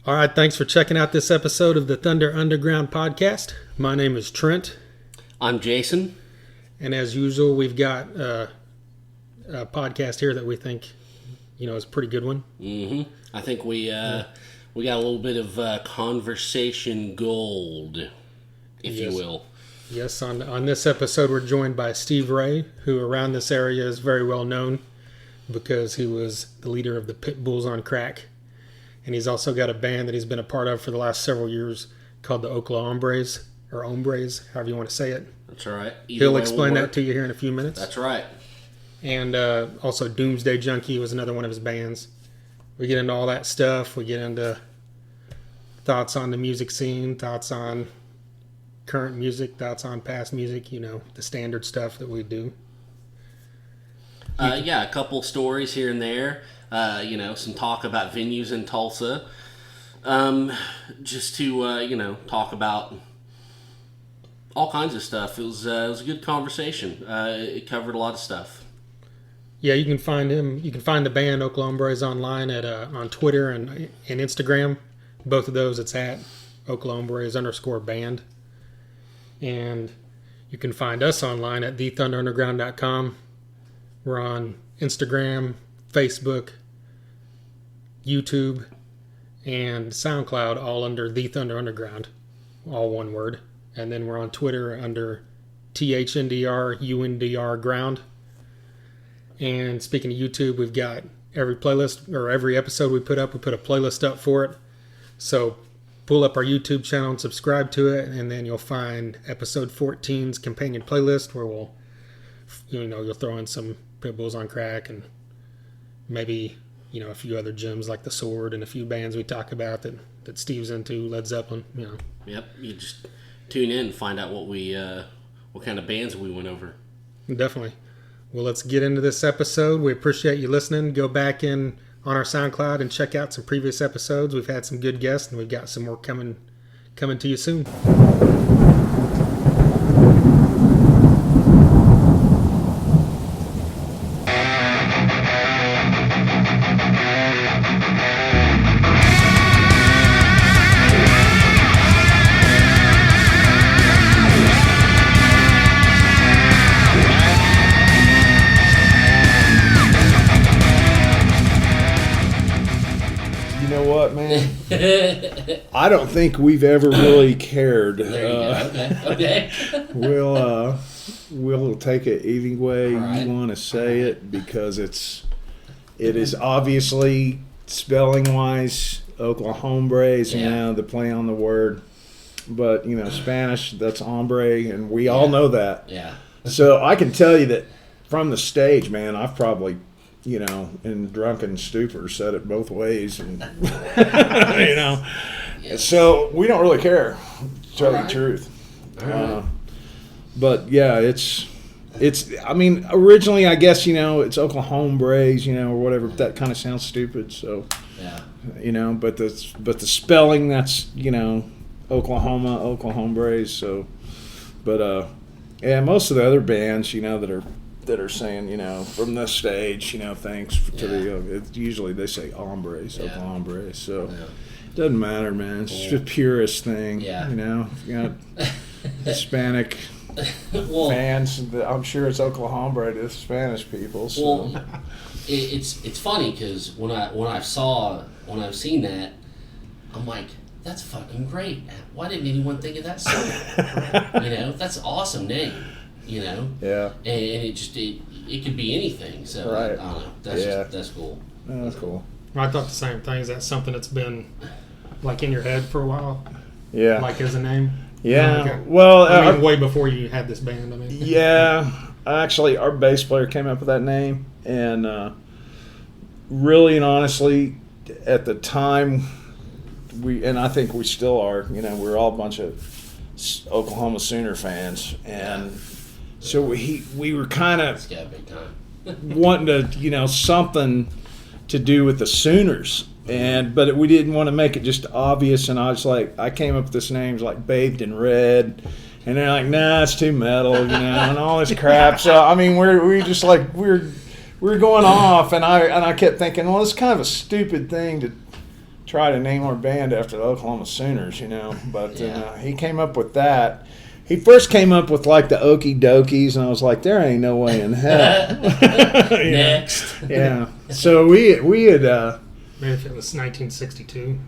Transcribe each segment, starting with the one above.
All right, thanks for checking out this episode of the Thunder Underground podcast. My name is Trent. I'm Jason. And as usual, we've got a podcast here that we think, is a pretty good one. Mm-hmm. I think we got a little bit of conversation gold, if you will. Yes, on this episode, we're joined by Steve Ray, who around this area is very well known because he was the leader of the Pitbulls on crack. And he's also got a band that he's been a part of for the last several years called the Oklahombres, or Hombres, however you want to say it. That's right. He'll explain that to you here in a few minutes. That's right. And also Doomsday Junkie was another one of his bands. We get into all that stuff. We get into thoughts on the music scene, thoughts on current music, thoughts on past music, the standard stuff that we do. A couple stories here and there. Some talk about venues in Tulsa. Just to, talk about all kinds of stuff. It was a good conversation. It covered a lot of stuff. Yeah, you can find him. You can find the band Oklahombres online at on Twitter and Instagram. Both of those, it's at Oklahombres_band. And you can find us online at thethunderunderground.com. We're on Instagram, Facebook, YouTube, and SoundCloud, all under The Thunder Underground, all one word. And then we're on Twitter under THNDR Ground. And speaking of YouTube, we've got every playlist, or every episode we put a playlist up for it. So pull up our YouTube channel and subscribe to it, and then you'll find episode 14's companion playlist where we'll, you'll throw in some Pitbulls on crack and maybe, a few other gems like The Sword and a few bands we talk about that Steve's into, Led Zeppelin, Yep, you just tune in and find out what kind of bands we went over. Definitely. Well, let's get into this episode. We appreciate you listening. Go back in on our SoundCloud and check out some previous episodes. We've had some good guests, and we've got some more coming to you soon. I don't think we've ever really cared. There you go. Okay. We'll take it any way you want to say it, because it is obviously spelling wise Oklahombres, the play on the word, but Spanish, that's hombre, and we all know that. Yeah. So I can tell you that from the stage, man, I've probably in drunken stupor said it both ways, and Yes. So we don't really care, to tell you the truth. But yeah, it's. I mean, originally I guess it's Oklahombres, or whatever. But that kind of sounds stupid. So yeah, but the spelling, that's Oklahoma, Oklahombres. So, but most of the other bands that are saying, from this stage, thanks to the, usually they say hombres, Oklahombres. So it doesn't matter, man. It's just a purist thing. Yeah. You got Hispanic fans. I'm sure it's Oklahombre to Spanish people. So. Well, it's funny because when I've seen that, I'm like, that's fucking great. Why didn't anyone think of that song? That's an awesome name. Yeah. And it could be anything. So right. I don't know. That's cool. Oh, that's cool. I thought the same thing. Is that something that's been like in your head for a while? Yeah. Like as a name? Yeah. Okay. Well, way before you had this band. Yeah. Actually, our bass player came up with that name, and really and honestly, at the time, I think we still are. We're all a bunch of Oklahoma Sooner fans, and so we were kind of wanting to, something to do with the Sooners, but we didn't want to make it just obvious. And I came up with this name, like Bathed in Red, and they're like, nah, it's too metal, and all this crap. So I mean, we're just like we're going off, and I kept thinking, well, it's kind of a stupid thing to try to name our band after the Oklahoma Sooners, but he came up with that. He first came up with like the Okie Dokies, and I was like, there ain't no way in hell. Next. Yeah. So we had Maybe if it was 1962.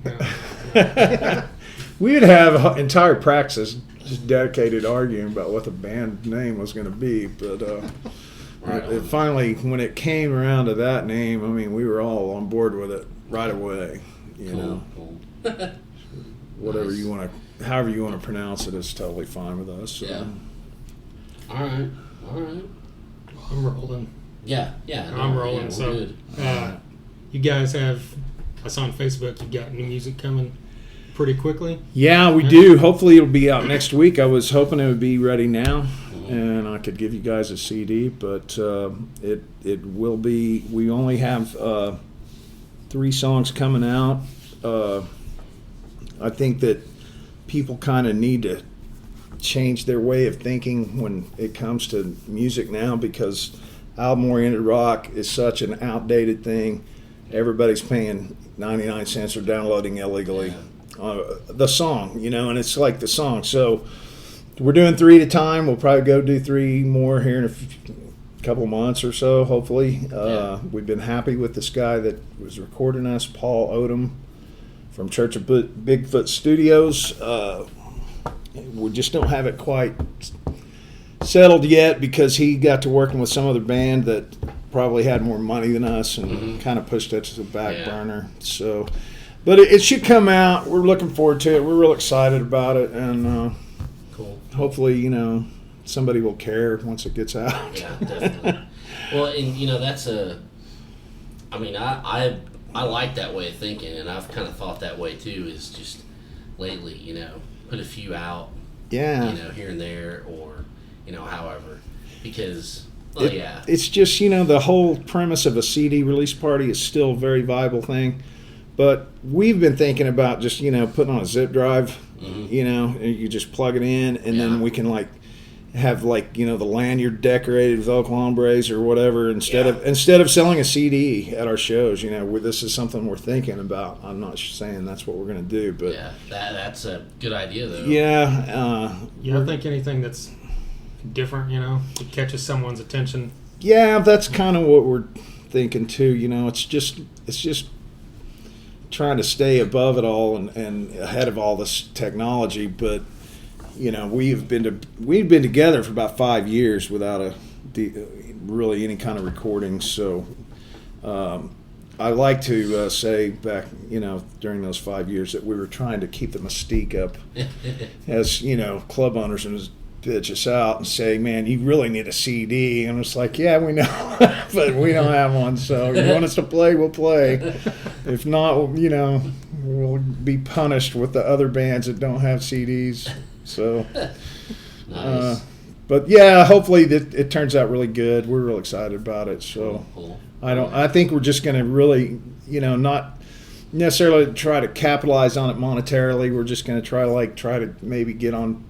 we would have entire practices just dedicated arguing about what the band name was going to be, but it finally, when it came around to that name, I mean, we were all on board with it right away. Cool. Whatever Nice. you want to. However you want to pronounce it is totally fine with us. So. Yeah. All right. I'm rolling. Yeah. I'm rolling. we're So, good. you guys have, I saw on Facebook, you got new music coming pretty quickly. Yeah, we do. Hopefully it'll be out next week. I was hoping it would be ready now, and I could give you guys a CD, but it will be. We only have 3 songs coming out. I think that people kind of need to change their way of thinking when it comes to music now, because album-oriented rock is such an outdated thing. Everybody's paying 99 cents or downloading illegally the song, and it's like the song. So we're doing 3 at a time. We'll probably go do 3 more here in a couple of months or so, hopefully. We've been happy with this guy that was recording us, Paul Odom, from Church of Bigfoot Studios. We just don't have it quite settled yet because he got to working with some other band that probably had more money than us and kind of pushed it to the back burner. So, but it should come out. We're looking forward to it. We're real excited about it, and Cool. hopefully, somebody will care once it gets out. Yeah, definitely. Well, and that's I mean, I like that way of thinking, and I've kind of thought that way too. Is just lately, put a few out, Yeah. Here and there, or however, because It's just, the whole premise of a CD release party is still a very viable thing. But we've been thinking about just, putting on a zip drive, and you just plug it in, and then we can have the lanyard decorated with Oklahombres or whatever instead of selling a CD at our shows. This is something we're thinking about. I'm not saying that's what we're going to do, but that's a good idea though. Yeah. You don't think anything that's different, that catches someone's attention? Yeah, that's kind of what we're thinking too. It's just trying to stay above it all and ahead of all this technology. But we've been together for about 5 years without really any kind of recording. So I like to say back, during those 5 years that we were trying to keep the mystique up as club owners and bitch us out and say, man, you really need a CD. And it's like, yeah, we know, but we don't have one. So if you want us to play, we'll play. If not, we'll be punished with the other bands that don't have CDs. So, Nice. But yeah, hopefully it turns out really good. We're real excited about it. So Cool. I think we're just going to really, not necessarily try to capitalize on it monetarily. We're just going to try to maybe get on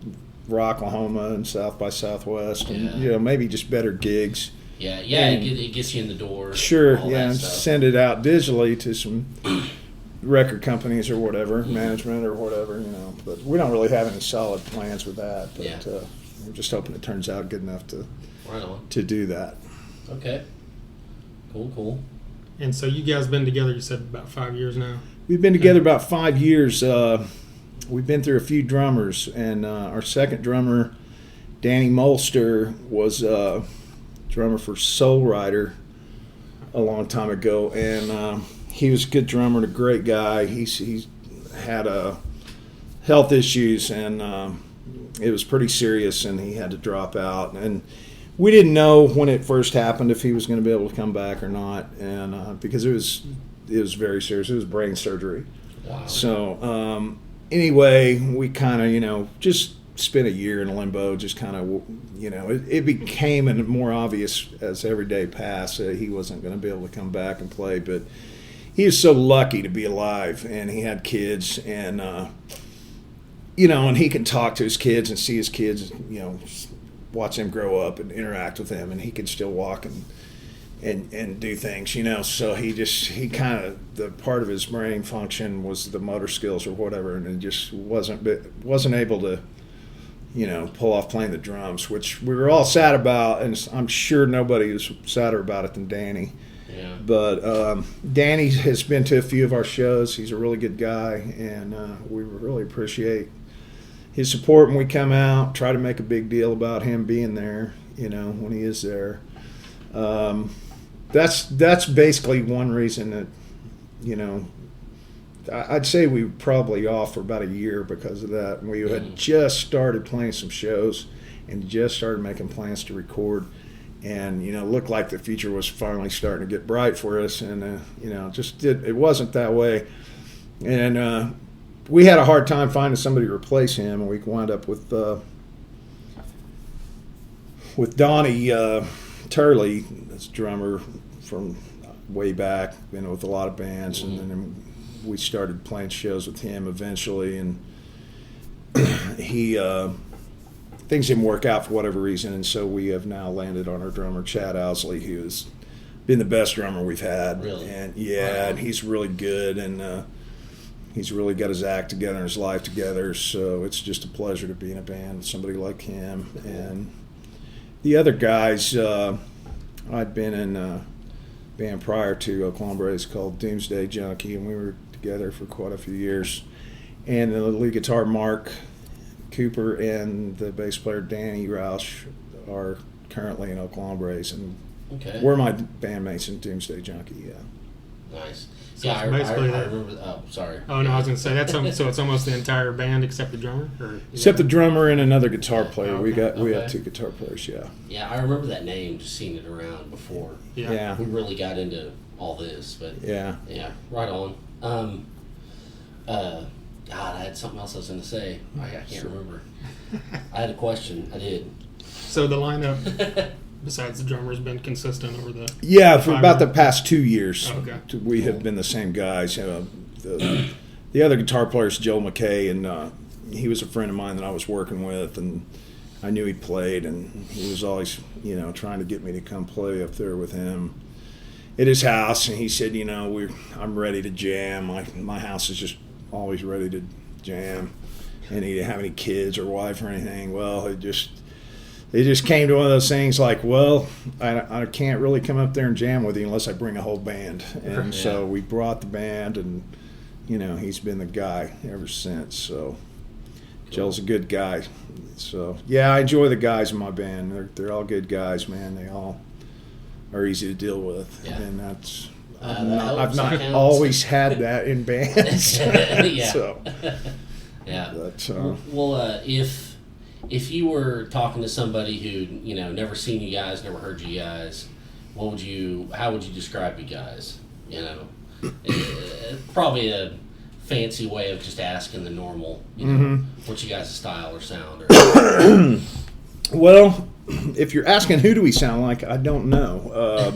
Rocklahoma and South by Southwest, and maybe just better gigs. Yeah, And it gets you in the door. Sure, all yeah, that and stuff. send it out digitally to some record companies or whatever, management or whatever, But we don't really have any solid plans with that. But we're just hoping it turns out good enough to Right on. do that. Okay. Cool. And so you guys been together, you said, about 5 years now? We've been together about 5 years. We've been through a few drummers, and our second drummer, Danny Molster, was drummer for Soul Rider a long time ago, and he was a good drummer and a great guy. He had health issues, and it was pretty serious, and he had to drop out. And we didn't know when it first happened if he was going to be able to come back or not, and because it was very serious. It was brain surgery. Wow. So anyway, we kind of just spent a year in limbo. Just kind of it became more obvious as every day passed that he wasn't going to be able to come back and play. But he was so lucky to be alive, and he had kids, and and he can talk to his kids and see his kids, watch them grow up and interact with them, and he can still walk and and do things, you know. So he kind of, the part of his brain function was the motor skills or whatever, and it just wasn't able to, you know, pull off playing the drums, which we were all sad about, and I'm sure nobody was sadder about it than Danny. Yeah. But Danny has been to a few of our shows. He's a really good guy, and we really appreciate his support when we come out. Try to make a big deal about him being there, you know, when he is there. That's basically one reason that, you know, I'd say we were probably off for about a year because of that. We had just started playing some shows and just started making plans to record, and, you know, looked like the future was finally starting to get bright for us, and you know, it wasn't that way, and we had a hard time finding somebody to replace him, and we wound up with Donnie Turley, this drummer from way back, been with a lot of bands, and then we started playing shows with him eventually, and he things didn't work out for whatever reason, and so we have now landed on our drummer Chad Owsley, who has been the best drummer we've had. Really? And and he's really good, and he's really got his act together and his life together, so it's just a pleasure to be in a band with somebody like him. And the other guys, I'd been in a band prior to Oklahombres called Doomsday Junkie, and we were together for quite a few years. And the lead guitar, Mark Cooper, and the bass player, Danny Roush, are currently in Oklahombres, and we're my bandmates in Doomsday Junkie, yeah. Nice. So Yeah, I remember. Oh, sorry. Oh, no, I was going to say, so it's almost the entire band except the drummer? Except the drummer and another guitar player. Okay. We have two guitar players, yeah. Yeah, I remember that name, just seeing it around before. Yeah. We really got into all this, but Yeah. right on. God, I had something else I was going to say. I can't remember. I had a question. I did. So the lineup, besides the drummer, has been consistent over the... Yeah, for about the past 2 years, we have Cool. been the same guys. The other guitar player is Joe McKay, and he was a friend of mine that I was working with, and I knew he played, and he was always, you know, trying to get me to come play up there with him at his house. And he said, you know, I'm ready to jam. My house is just always ready to jam, and he didn't have any kids or wife or anything. Well, it just came to one of those things like, well, I can't really come up there and jam with you unless I bring a whole band. And so we brought the band, and, you know, he's been the guy ever since. So Joel's a good guy. So, yeah, I enjoy the guys in my band. They're all good guys, man. They all are easy to deal with. Yeah. And that's... I've not always had that in bands. Yeah. So, yeah. But, well, if you were talking to somebody who, you know, never seen you guys, never heard you guys, how would you describe you guys? You know, probably a fancy way of just asking the normal, you know, what's you guys' style or sound? Or well, if you're asking who do we sound like, I don't know.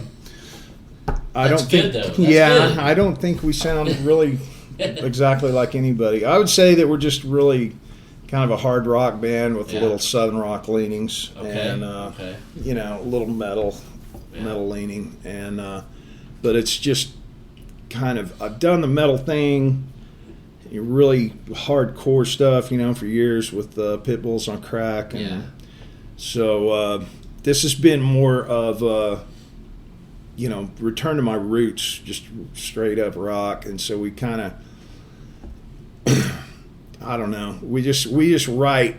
I don't think. That's good. I don't think we sound really exactly like anybody. I would say that we're just really kind of a hard rock band with a little southern rock leanings, and you know, a little metal leaning, and but it's just kind of, I've done the metal thing, really hardcore stuff, you know, for years with Pitbulls on Crack, and so this has been more of you know, return to my roots, just straight up rock. And so we kind of, I don't know, we just write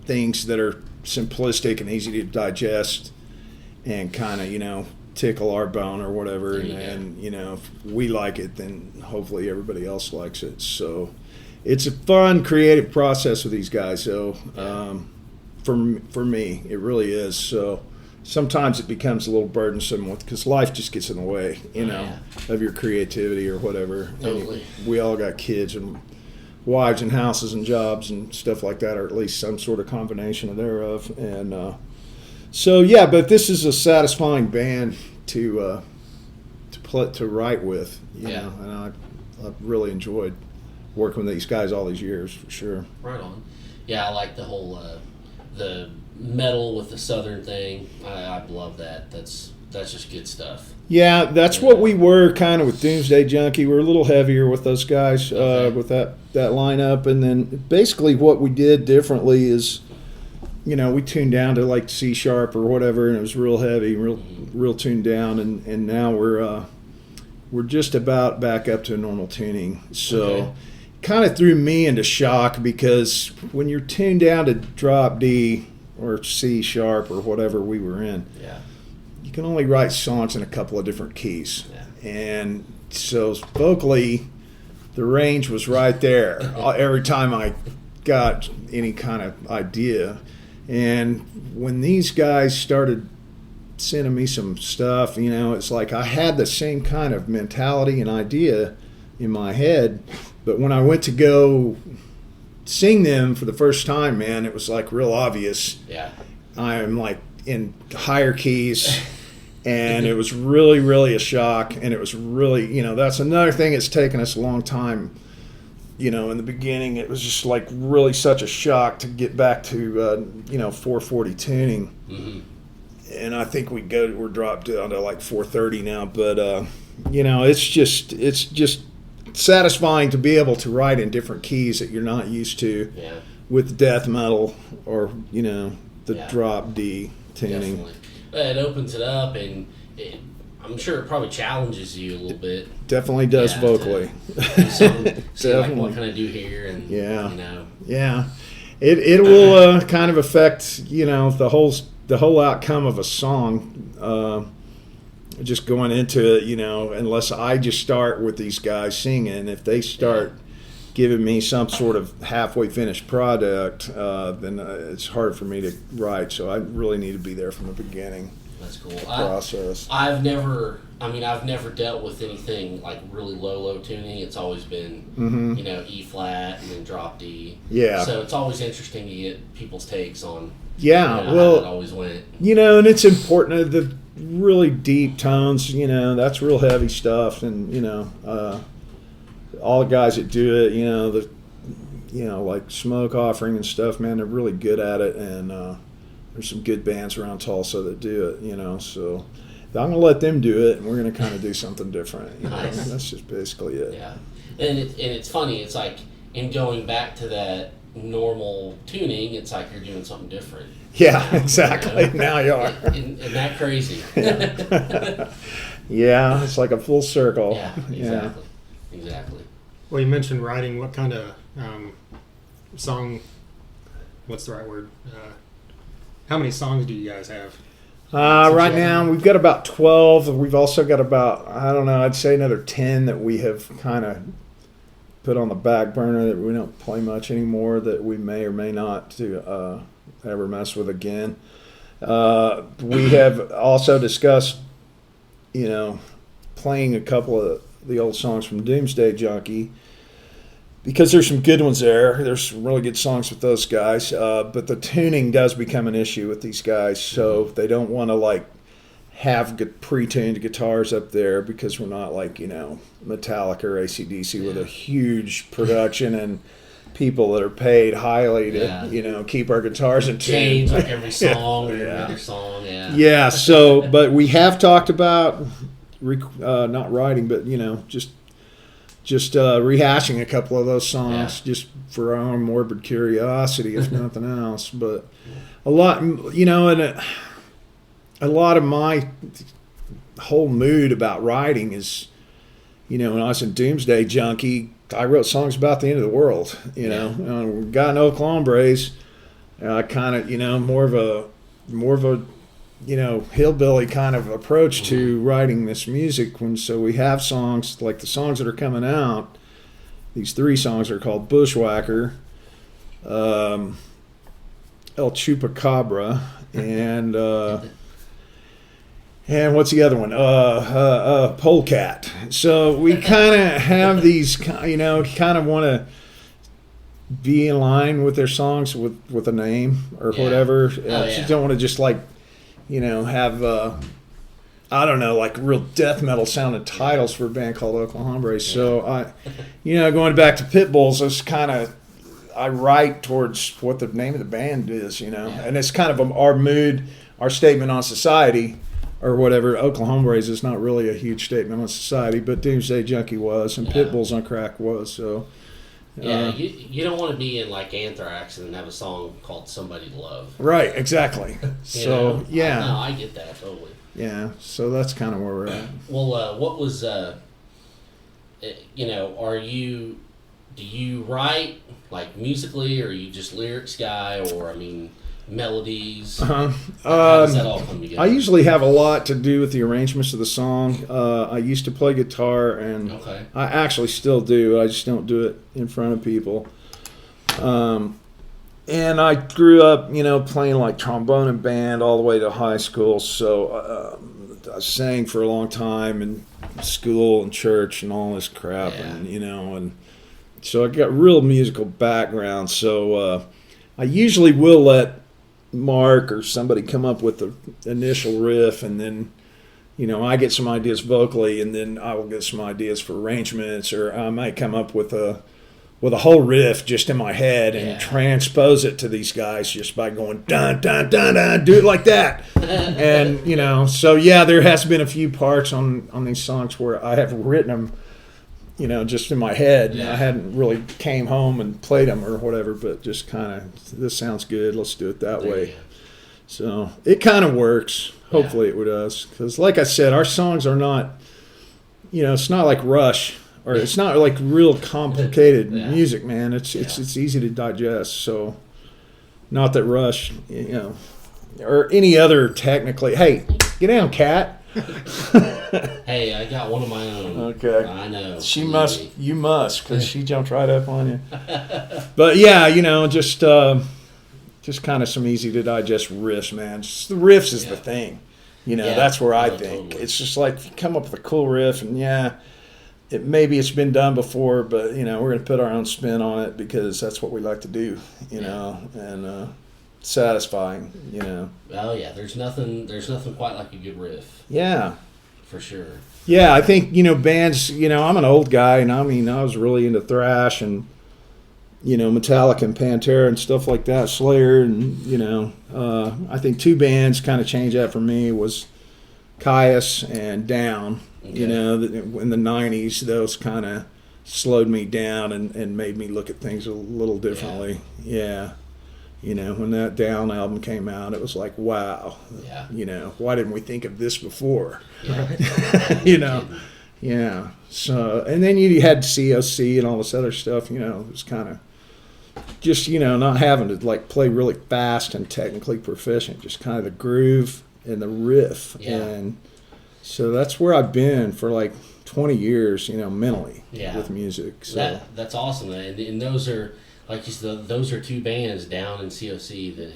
things that are simplistic and easy to digest and kind of, you know, tickle our bone or whatever. And you know, if we like it, then hopefully everybody else likes it. So it's a fun, creative process with these guys. So for me, it really is. So sometimes it becomes a little burdensome because life just gets in the way, you know, of your creativity or whatever. Totally. And we all got kids and wives and houses and jobs and stuff like that, or at least some sort of combination thereof. And so, yeah, but this is a satisfying band to write with, you know, and I've really enjoyed working with these guys all these years, for sure. Right on. Yeah, I like the whole the metal with the southern thing. I love that. That's just good stuff. Yeah, that's what we were kind of with Doomsday Junkie. We're a little heavier with those guys, with that lineup. And then basically what we did differently is, we tuned down to like C sharp or whatever, and it was real heavy, real tuned down. And now we're just about back up to normal tuning. So kind of threw me into shock, because when you're tuned down to drop D or C sharp or whatever we were in, you can only write songs in a couple of different keys. And so vocally, the range was right there every time I got any kind of idea. And when these guys started sending me some stuff, it's like I had the same kind of mentality and idea in my head, but when I went to go sing them for the first time, man, it was like real obvious. I'm like in higher keys. And it was really, really a shock. And it was really, that's another thing. It's taken us a long time. In the beginning, it was just like really such a shock to get back to, 440 tuning. Mm-hmm. And I think we're dropped down to like 430 now. But, it's just satisfying to be able to write in different keys that you're not used to with death metal or, the drop D tuning. Definitely. It opens it up, and I'm sure it probably challenges you a little bit. Definitely does vocally. See like, what can I do here? And it will kind of affect the whole outcome of a song. Just going into it, unless I just start with these guys singing, if they start giving me some sort of halfway finished product, then it's hard for me to write. So I really need to be there from the beginning. That's cool. Process. I've never dealt with anything like really low tuning. It's always been, E flat and then drop D. Yeah. So it's always interesting to get people's takes on. Well, how it always went. And it's important. The really deep tones, that's real heavy stuff, and all the guys that do it, like Smoke Offering and stuff, man, they're really good at it, and there's some good bands around Tulsa that do it, so I'm going to let them do it, and we're going to kind of do something different. Nice. That's just basically it. Yeah, and it's funny, it's like in going back to that normal tuning, it's like you're doing something different. Yeah, exactly. Now you are. Isn't that crazy? Yeah, it's like a full circle. Yeah, exactly. Well, you mentioned writing. What kind of song? What's the right word? How many songs do you guys have? Right now, we've got about 12. We've also got about, I'd say another 10 that we have kind of put on the back burner that we don't play much anymore, that we may or may not to ever mess with again. We have also discussed, playing a couple of the old songs from Doomsday Junkie, because there's some good ones there. There's some really good songs with those guys, but the tuning does become an issue with these guys, so they don't want to have pre-tuned guitars up there, because we're not like Metallica or AC/DC with a huge production and people that are paid highly to keep our guitars in tune. Change like every song or another song. Yeah. So, but we have talked about not writing, but just rehashing a couple of those songs, just for our own morbid curiosity, if nothing else. But a lot, and a lot of my whole mood about writing is, when I was in Doomsday Junkie, I wrote songs about the end of the world. We got in Oklahombres, kind of, more of a hillbilly kind of approach to writing this music. So we have songs like the songs that are coming out. These 3 songs are called Bushwhacker, El Chupacabra, and what's the other one? Polecat. So we kind of have these, kind of want to be in line with their songs with a name or whatever. You don't want to just have like real death metal sounding titles for a band called Oklahombres. So going back to Pitbulls, I write towards what the name of the band is, and it's kind of our mood, our statement on society, or whatever. Oklahombres is not really a huge statement on society, but Doomsday Junkie was, and Pitbulls on Crack was. So you don't want to be in like Anthrax and have a song called "Somebody to Love." Right, exactly. So No, I get that totally. Yeah, so that's kind of where we're at. Well, what was do you write like musically, or are you just lyrics guy, or I mean melodies? How does that all come together? I usually have a lot to do with the arrangements of the song. I used to play guitar, and I actually still do. I just don't do it in front of people. And I grew up, playing like trombone and band all the way to high school. So I sang for a long time in school and church and all this crap, and so I got real musical background. So I usually will let Mark or somebody come up with the initial riff, and then I get some ideas vocally, and then I will get some ideas for arrangements, or I might come up with a whole riff just in my head and transpose it to these guys just by going dun dun dun dun, do it like that. And so there has been a few parts on these songs where I have written them just in my head. I hadn't really came home and played them or whatever, but just kind of, this sounds good, let's do it that way. So it kind of works. Hopefully it does. Because like I said, our songs are not, it's not like Rush, or it's not like real complicated music, man. It's easy to digest. So not that Rush, or any other technically. Hey, get down, cat. Hey, I got one of my own. Okay. I know. You must, because she jumped right up on you. But just kind of some easy to digest riffs, man. Just the riffs is the thing. That's where I think. Totally. It's just like, you come up with a cool riff, and maybe it's been done before, but we're going to put our own spin on it because that's what we like to do, and satisfying, Oh yeah, there's nothing quite like a good riff. Yeah, for sure. Yeah, I think bands. I'm an old guy, and I was really into thrash and Metallica and Pantera and stuff like that, Slayer, and I think two bands kind of changed that for me was Caius and Down. In the 90s, those kind of slowed me down and made me look at things a little differently. When that Down album came out, it was like, wow. Why didn't we think of this before? So, and then you had COC and all this other stuff. It was kind of just not having to like play really fast and technically proficient, just kind of the groove and the riff. And so that's where I've been for like 20 years, mentally with music. So that's awesome, and those are, like you said, those are two bands, Down and COC, that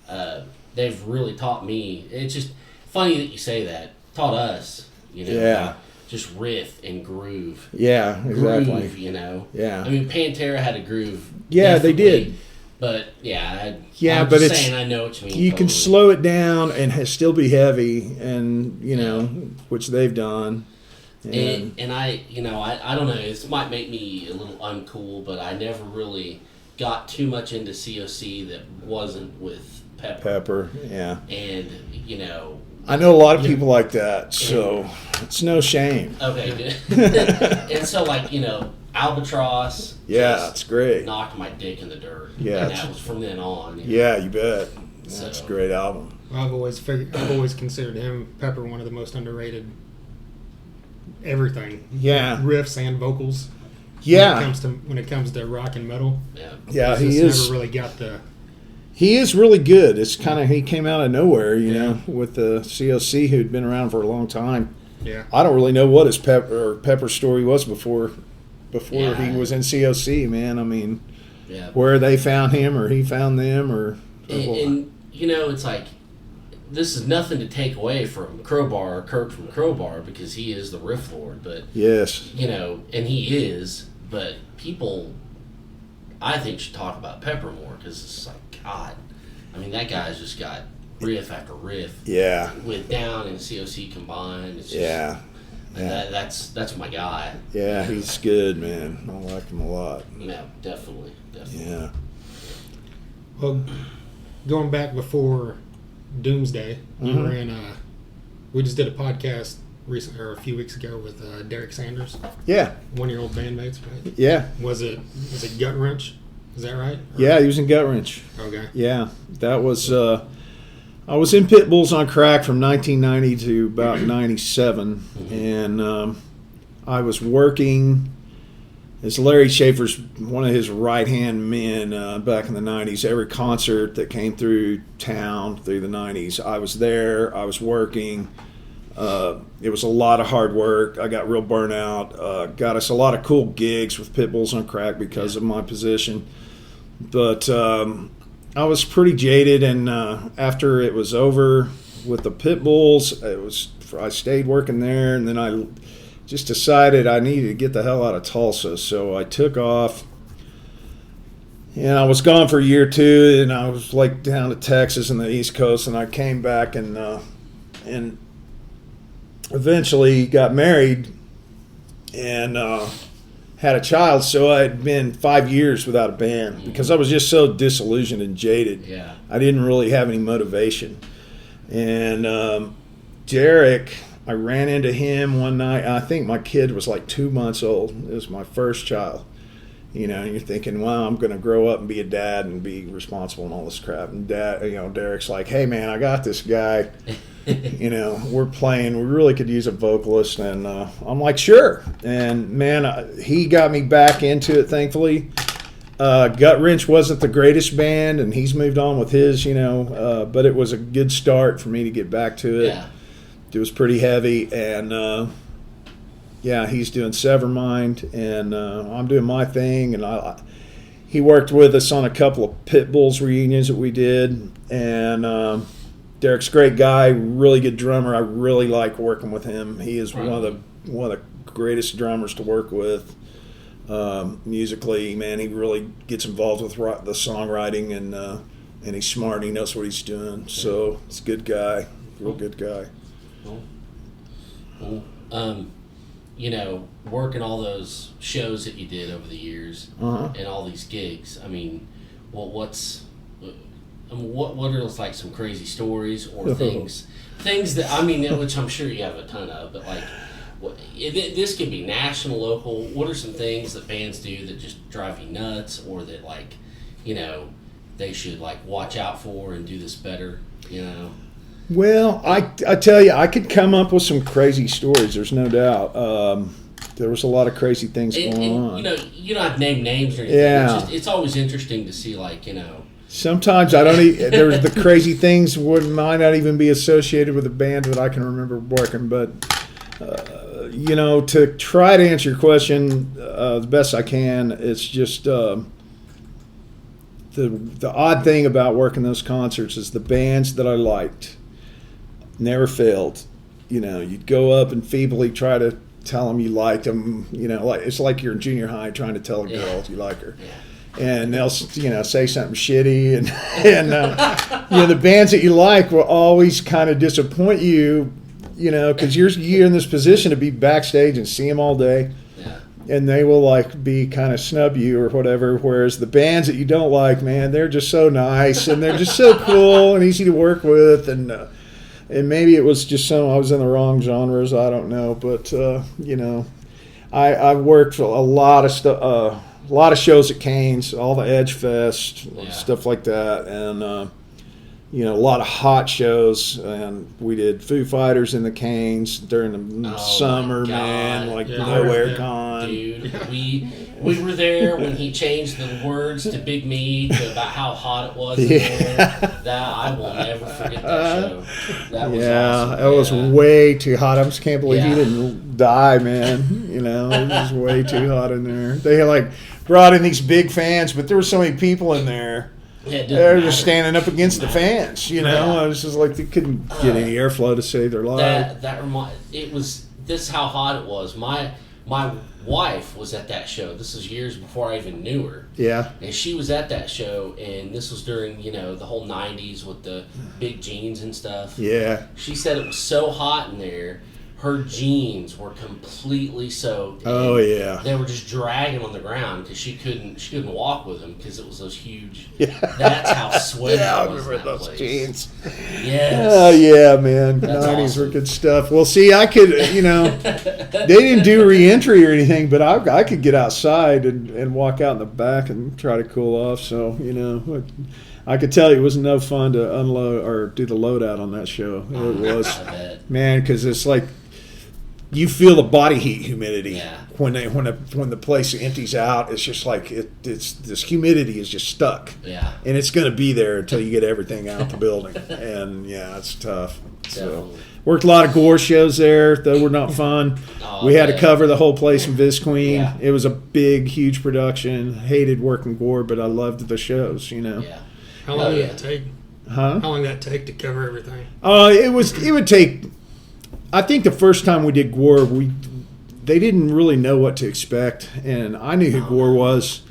have they've really taught me. It's just funny that you say that. Taught us, just riff and groove. Yeah, exactly. Groove, Yeah. I mean, Pantera had a groove. Yeah, they did. But I know what you mean. You can slow it down and still be heavy, and which they've done. And I don't know. This might make me a little uncool, but I never really got too much into COC that wasn't with Pepper. Yeah. And I know a lot of people like that, so it's no shame. Okay, good. And so Albatross. Yeah, it's great. Knocked my dick in the dirt. Yeah, and that was from then on. Yeah, you bet. That's a great album. I've always considered Pepper, one of the most underrated. Everything. Yeah. Riffs and vocals. Yeah. When it comes to rock and metal. Yeah, he never really got the. He is really good. It's kind of, he came out of nowhere, with the COC, who'd been around for a long time. Yeah. I don't really know what his Pepper story was before he was in COC, man. I mean, where they found him or he found them or and it's like, this is nothing to take away from Crowbar or Kirk from Crowbar, because he is the riff lord, but yes, and he is, but people, I think, should talk about Pepper more, because it's like, God, I mean, that guy's just got riff after riff. Yeah. With Down and COC combined, it's just, that's my guy. Yeah, he's good, man. I like him a lot. Yeah, definitely. Yeah. Well, going back before Doomsday, you were in We just did a podcast recently, or a few weeks ago, with Derek Sanders. Yeah. One of your old bandmates, right? Yeah. Was it Gutwrench? Is that right? Yeah, he was in Gutwrench. Okay. Yeah, that was. I was in Pitbulls on crack from 1990 to about 97, and I was working as Larry Schaefer's one of his right-hand men back in the 90s. Every concert that came through town through the 90s, I was there. I was working. It was a lot of hard work. I got real burnout. Got us a lot of cool gigs with Pitbulls on crack because of my position. But I was pretty jaded, and after it was over with the Pitbulls, I stayed working there, and then I just decided I needed to get the hell out of Tulsa. So I took off, and I was gone for a year or two, and I was like down to Texas and the East Coast, and I came back and eventually got married and had a child. So I had been 5 years without a band because I was just so disillusioned and jaded. Yeah. I didn't really have any motivation. And Derek, I ran into him one night. I think my kid was like 2 months old. It was my first child. You know, and you're thinking, well, I'm going to grow up and be a dad and be responsible and all this crap. And Derek's like, hey, man, I got this guy. You know, we're playing. We really could use a vocalist. And I'm like, sure. And, man, he got me back into it, thankfully. Gutwrench wasn't the greatest band, and he's moved on with his, but it was a good start for me to get back to it. Yeah. It was pretty heavy, and he's doing Severmind, and I'm doing my thing. And he worked with us on a couple of Pitbulls reunions that we did, and Derek's a great guy, really good drummer. I really like working with him. He is one of the greatest drummers to work with. Musically, man, he really gets involved with the songwriting, and he's smart. He knows what he's doing. So he's a good guy, real good guy. Cool. Working all those shows that you did over the years and all these gigs. I mean, what are those, like, some crazy stories or things that which I'm sure you have a ton of, but like. This could be national, local. What are some things that bands do that just drive you nuts, or that, like, they should, like, watch out for and do this better? Well, I tell you, I could come up with some crazy stories. There's no doubt. There was a lot of crazy things going on. You don't have to name names or anything. Yeah. It's always interesting to see, like, Sometimes I don't. There's the crazy things might not even be associated with a band that I can remember working, but. To try to answer your question the best I can, it's just the odd thing about working those concerts is the bands that I liked never failed. You'd go up and feebly try to tell them you liked them. It's like you're in junior high trying to tell a girl you like her. Yeah. And they'll, say something shitty, and the bands that you like will always kind of disappoint you. Because you're in this position to be backstage and see them all day, and they will, like, be kind of snub you or whatever. Whereas the bands that you don't like, man, they're just so nice and they're just so cool and easy to work with, and maybe it was just I was in the wrong genres. I don't know, but I worked a lot of stuff, a lot of shows at Cain's, all the Edge Fest, stuff like that, and. A lot of hot shows, and we did Foo Fighters in the Cain's during the summer, man, like Nowhere Gone. Dude, we were there when he changed the words to Big Me about how hot it was. That I will never forget that show. That was awesome. It was way too hot. I just can't believe he didn't die, man. It was way too hot in there. They had, brought in these big fans, but there were so many people in there. They're just standing up against the fans, I was just like, they couldn't get any airflow to save their life. This is how hot it was. My wife was at that show. This was years before I even knew her. Yeah. And she was at that show, and this was during, the whole 90s with the big jeans and stuff. Yeah. She said it was so hot in there her jeans were completely soaked. Oh yeah. They were just dragging on the ground because she couldn't walk with them because it was those huge. Yeah. That's how sweaty Yeah, I it was. remember In that those place. jeans. Yes. Oh yeah, man. That's 90s awesome. were good stuff. Well, see, I could, they didn't do re-entry or anything, but I could get outside and walk out in the back and try to cool off. So, I could tell you it was no fun to unload or do the loadout on that show. It was, I bet. man, because it's like you feel the body heat humidity Yeah. when the place empties out. It's just like it's this humidity is just stuck. Yeah. And it's going to be there until you get everything out the building. And, yeah, it's tough. So, Definitely. worked a lot of gore shows there. They were not fun. Oh, We had to yeah. cover the whole place in Visqueen. Yeah. It was a big, huge production. Hated working gore, but I loved the shows, Yeah. How long Oh, did yeah. that take? Huh? How long did that take to cover everything? It would take, I think the first time we did gore, they didn't really know what to expect. And I knew who Gore was.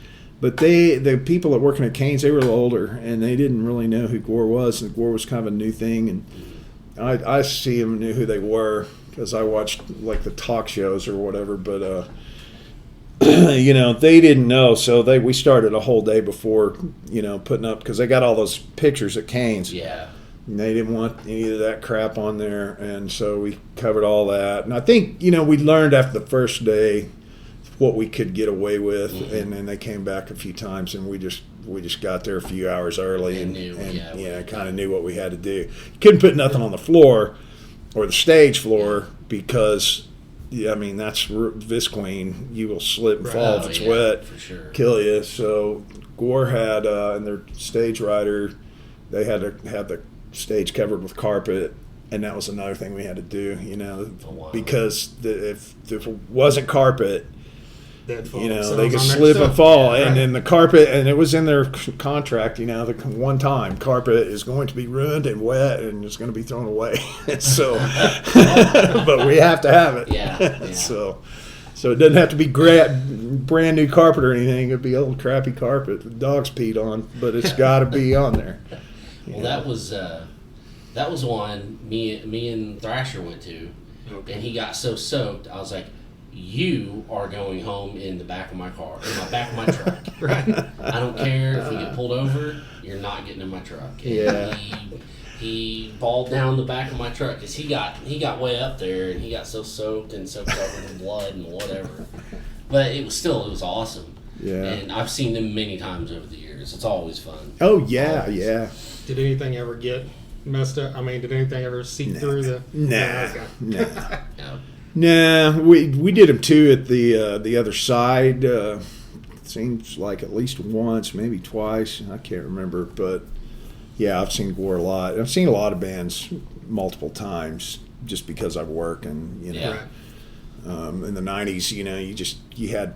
But the people that working at Cain's, they were a little older, and they didn't really know who Gore was. And Gore was kind of a new thing, and I see them knew who they were because I watched like the talk shows or whatever. But they didn't know, so we started a whole day before putting up because they got all those pictures at Cain's. Yeah. And they didn't want any of that crap on there, and so we covered all that. And I think we learned after the first day what we could get away with, and then they came back a few times, and we just got there a few hours early, and kind of knew what we had to do. You couldn't put nothing on the floor or the stage floor because, that's Visqueen. You will slip and fall if it's wet, for sure. kill you. So Gore had and their stage rider, they had to have the stage covered with carpet. And that was another thing we had to do, Oh, wow. because if it wasn't carpet, That fall they could themselves on their slip and stuff. fall. Yeah, And right. then the carpet, and it was in their contract, the one time, carpet is going to be ruined and wet and it's going to be thrown away. So, but we have to have it. Yeah. So it doesn't have to be brand new carpet or anything. It'd be old crappy carpet the dogs peed on, but it's got to be on there. Well, that was one me and Thrasher went to, and he got so soaked. I was like, "You are going home in the back of my car, in the back of my truck. Right. I don't care if we get pulled over. You're not getting in my truck." And Yeah. He balled down the back of my truck because he got way up there and he got so soaked and so covered in blood and whatever. But it was awesome. Yeah. And I've seen them many times over the years. It's always fun. Oh yeah, Always. yeah. Did anything ever get messed up? I mean, did anything ever seep through the? Nah. Okay. Nah. Yeah. Nah, we did them too at the other side. Seems like at least once, maybe twice. I can't remember, but yeah, I've seen Gore a lot. I've seen a lot of bands multiple times just because I work and Yeah. in the '90s, you had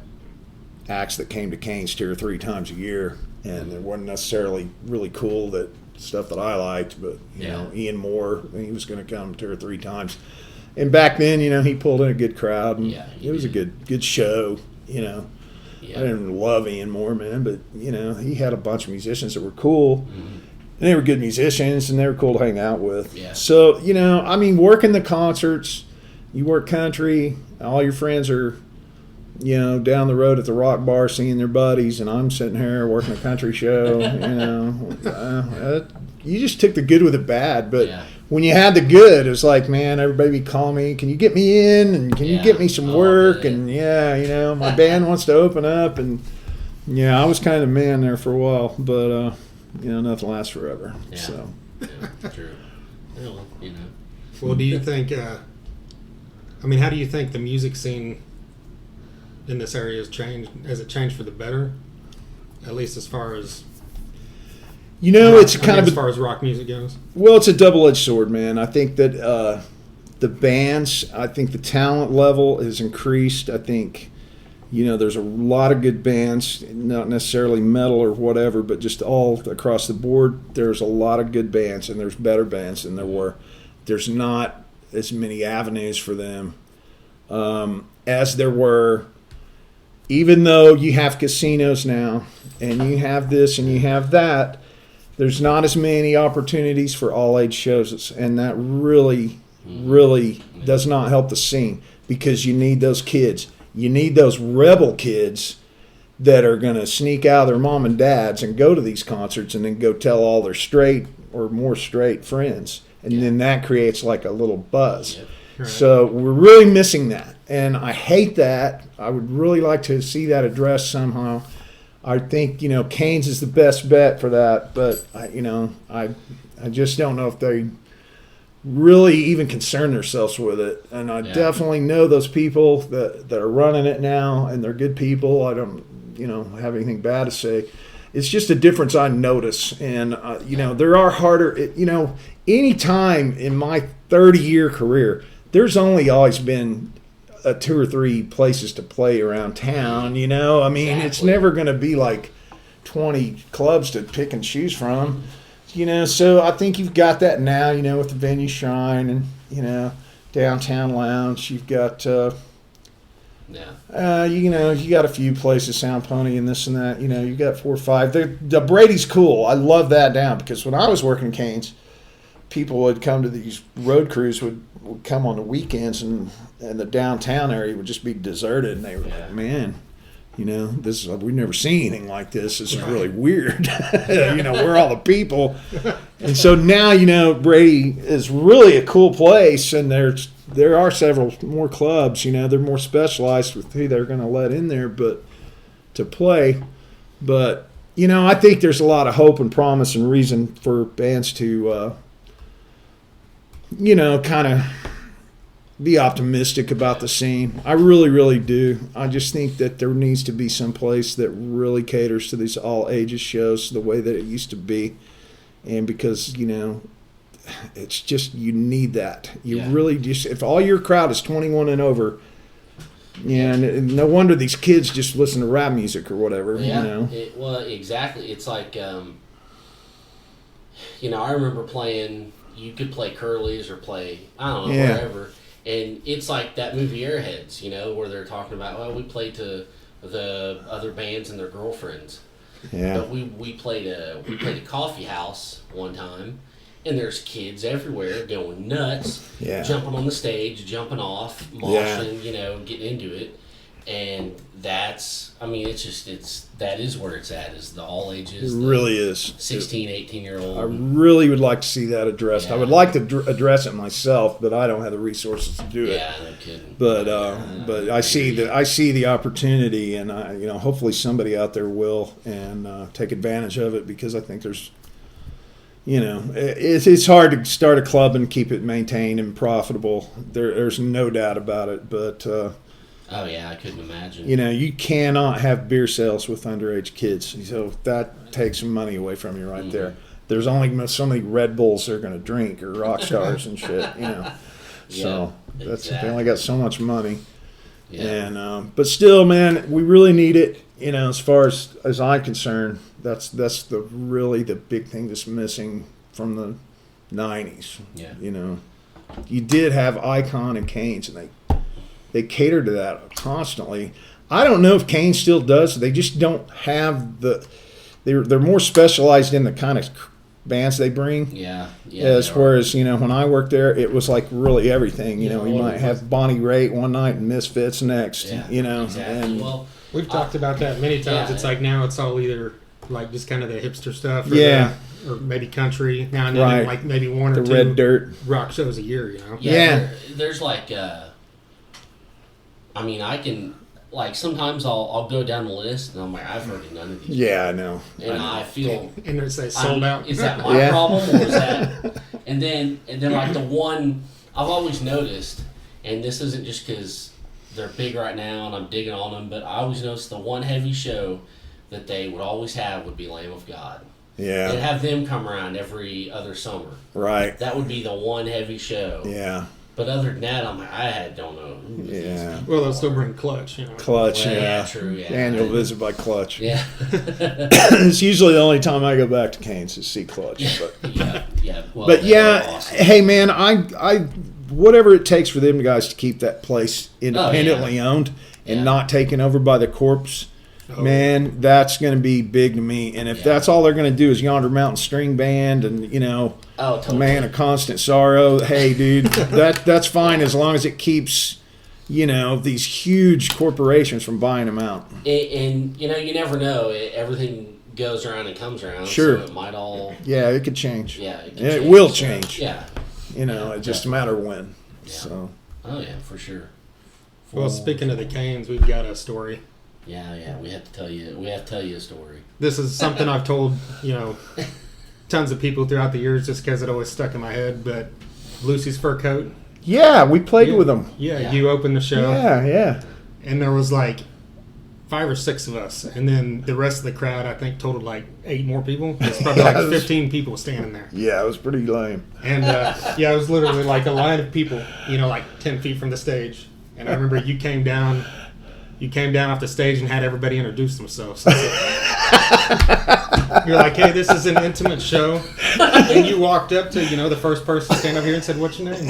acts that came to Cain's 2 or 3 times a year, and it wasn't necessarily really cool that stuff that I liked, but Ian Moore, he was going to come 2 or 3 times. And back then, he pulled in a good crowd, and it was a good show, Yeah. I didn't love Ian Moore, man, but, he had a bunch of musicians that were cool, and they were good musicians, and they were cool to hang out with. Yeah. So, working the concerts, you work country, all your friends are, down the road at the rock bar seeing their buddies, and I'm sitting here working a country show, you just took the good with the bad, but when you had the good, it's like, man, everybody be calling me, can you get me in, and can you get me some work, and my band wants to open up, and I was kind of the man there for a while, but nothing lasts forever. Yeah. So Yeah, true. Well, Well, do you think? How do you think the music scene in this area has changed? Has it changed for the better? At least as far as it's kind of as far as rock music goes. Well, it's a double-edged sword, man. I think that the bands, I think the talent level has increased. I think, there's a lot of good bands, not necessarily metal or whatever, but just all across the board. There's a lot of good bands, and there's better bands than there were. There's not as many avenues for them as there were. Even though you have casinos now, and you have this and you have that, there's not as many opportunities for all-age shows, and that really really does not help the scene, because you need those kids. You need those rebel kids that are going to sneak out of their mom and dad's and go to these concerts and then go tell all their straight or more straight friends. And then that creates like a little buzz. Yep. Right. So we're really missing that. And I hate that. I would really like to see that addressed somehow. I think, Cain's is the best bet for that. But, I just don't know if they really even concern themselves with it. And I definitely know those people that are running it now, and they're good people. I don't, have anything bad to say. It's just a difference I notice. And, there are harder, any time in my 30-year career, there's only always been 2 or 3 places to play around town, I mean, It's never going to be like 20 clubs to pick and choose from, So I think you've got that now, with the Venue Shrine and, Downtown Lounge. You've got, you got a few places, Sound Pony and this and that. You got 4 or 5. The Brady's cool. I love that down, because when I was working Cain's, people would come to these road crews, would come on the weekends, and the downtown area would just be deserted, and they were like, man, this is, we've never seen anything like this. This is really weird. We're all the people. And so now, Brady is really a cool place, and there are several more clubs, they're more specialized with who they're going to let in there, but to play. But, I think there's a lot of hope and promise and reason for bands to, kind of be optimistic about the scene. I really, really do. I just think that there needs to be some place that really caters to these all ages shows the way that it used to be. And because, it's just, you need that. You really just, if all your crowd is 21 and over, and no wonder these kids just listen to rap music or whatever, Well, exactly. It's like, I remember playing, you could play Curly's or play, I don't know, wherever. And it's like that movie Airheads, where they're talking about, well, we played to the other bands and their girlfriends. Yeah. But we played a coffee house one time, and there's kids everywhere going nuts, jumping on the stage, jumping off, moshing, getting into it. And that's, that is where it's at, is the all ages. It really is. 16, 18-year-old. I really would like to see that addressed. I would like to address it myself, but I don't have the resources to do it. Yeah, no kidding. But I see the opportunity, and hopefully somebody out there will, and take advantage of it, because I think there's, it's hard to start a club and keep it maintained and profitable. There's no doubt about it, but. Oh, yeah, I couldn't imagine. You cannot have beer sales with underage kids. So that takes some money away from you right there. There's only so many Red Bulls they're going to drink, or rock stars and shit, So they only got so much money. Yeah. And but still, man, we really need it. As far as I'm concerned, that's really the big thing that's missing from the 90s. Yeah. You did have Icon and Cain's, and they cater to that constantly. I don't know if Cain still does. They just don't have they're more specialized in the kind of bands they bring. Yeah. Whereas, when I worked there, it was like really everything. You might have Bonnie Raitt one night and Misfits next. Exactly. And we've talked about that many times. It's like now it's all either like just kind of the hipster stuff, or maybe country now and then, and like maybe one or two Red Dirt rock shows a year. There's like. I can, like, sometimes I'll go down the list, and I'm like, I've heard of none of these. Yeah, I know. And I feel... And they say sold out. Is that my problem, or is that... And then, like, the one I've always noticed, and this isn't just because they're big right now and I'm digging on them, but I always noticed the one heavy show that they would always have would be Lamb of God. Yeah. They'd have them come around every other summer. Right. That would be the one heavy show. Yeah. But other than that, I'm like, don't know. Well, they'll still bring Clutch, Clutch, True, yeah. Annual visit by Clutch. Yeah. It's usually the only time I go back to Cain's to see Clutch. But yeah. Well, but awesome. Hey man, I whatever it takes for them guys to keep that place independently owned and not taken over by the corpse. man, that's going to be big to me. And if that's all they're going to do is Yonder Mountain String Band and, totally. Man of Constant Sorrow, hey, dude, that's fine as long as it keeps, these huge corporations from buying them out. And you never know. Everything goes around and comes around. Sure. So it might all... Yeah, it could change. Yeah, it will change. Yeah. It's just a matter of when. Yeah. So. Oh, yeah, for sure. Well, speaking of the Cains, we've got a story. Yeah, we have to tell you a story. This is something I've told, tons of people throughout the years just because it always stuck in my head, but Lucy's Fur Coat. Yeah, we played with them. Yeah, you opened the show. Yeah. And there was like 5 or 6 of us, and then the rest of the crowd, I think, totaled like 8 more people. There's probably like 15 people standing there. Yeah, it was pretty lame. And it was literally like a line of people, like 10 feet from the stage. And I remember you came down off the stage and had everybody introduce themselves. So you're like, hey, this is an intimate show. And you walked up to, the first person to stand up here and said, what's your name?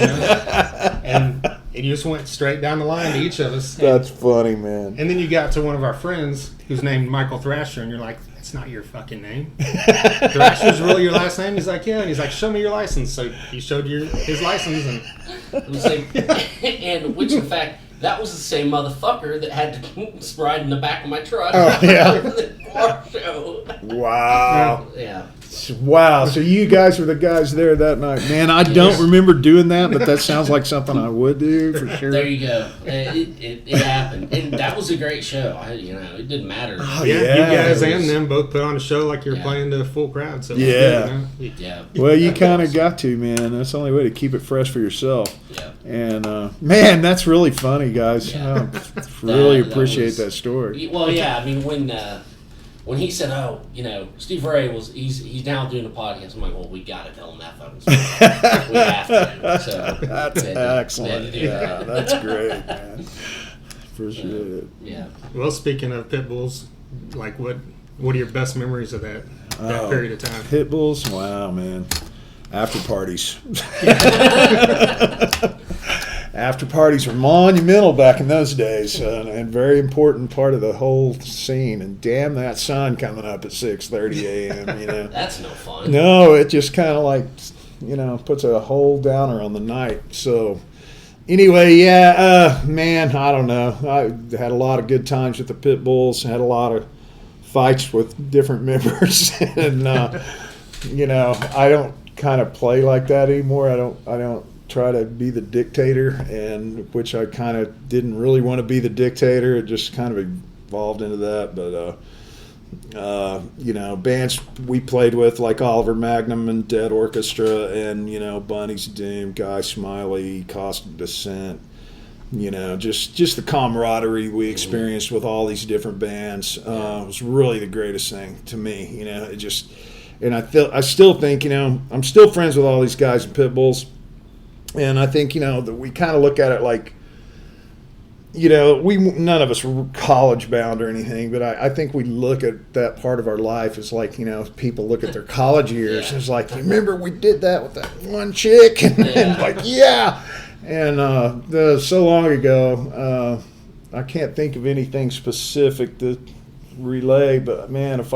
And you just went straight down the line to each of us. That's funny, man. And then you got to one of our friends who's named Michael Thrasher, and you're like, that's not your fucking name. Thrasher's really your last name? He's like, yeah. And he's like, show me your license. So he showed you his license. And which, in fact, that was the same motherfucker that had to ride in the back of my truck. Oh, yeah. For the car show. Wow. Yeah. Wow. So you guys were the guys there that night. Man, I don't remember doing that, but that sounds like something I would do for sure. There you go. It happened. And that was a great show. It didn't matter. Oh, you guys and them both put on a show like you're playing to a full crowd. So yeah. Yeah. Well, you kind of got to, man. That's the only way to keep it fresh for yourself. Yeah. And, man, that's really funny, guys. Yeah. Really appreciate that story. Well, yeah. I mean, when he said, "Oh, Steve Ray he's now doing a podcast," I'm like, "Well, we got to tell him that fucking story. We have to." So that's excellent. Yeah, that's great, man. Appreciate it. Yeah. Well, speaking of Pitbulls, like what are your best memories of that period of time? Pitbulls, wow, man. After parties. After parties were monumental back in those days, and very important part of the whole scene. And damn that sun coming up at 6:30 a.m. That's no fun. No, it just kind of like puts a whole downer on the night. So anyway, man, I don't know. I had a lot of good times with the Pitbulls. Had a lot of fights with different members, and I don't kind of play like that anymore. I don't try to be the dictator, and which I kind of didn't really want to be the dictator. It just kind of evolved into that. But bands we played with like Oliver Magnum and Dead Orchestra, and Bunny's Doom, Guy Smiley, Cost of Descent. Just the camaraderie we experienced with all these different bands was really the greatest thing to me. It just, and I still think I'm still friends with all these guys in Pitbulls. And I think, that we kind of look at it like, none of us were college bound or anything, but I think we look at that part of our life as like, people look at their college years. It's like, remember we did that with that one chick? And like, yeah. And so long ago, I can't think of anything specific to relay, but man, if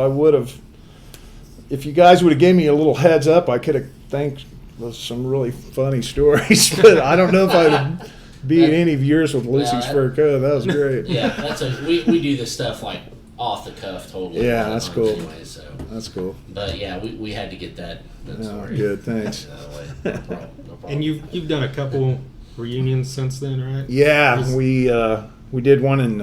you guys would have gave me a little heads up, I could have thanked some really funny stories, but I don't know if I'd beat any of yours with Lucy's Fur Coat. That was great. Yeah, we do this stuff like off the cuff, totally. Yeah, that's cool. Anyway, so. That's cool. But yeah, we had to get that story. Good, thanks. No problem. And you've done a couple reunions since then, right? Yeah, we did one in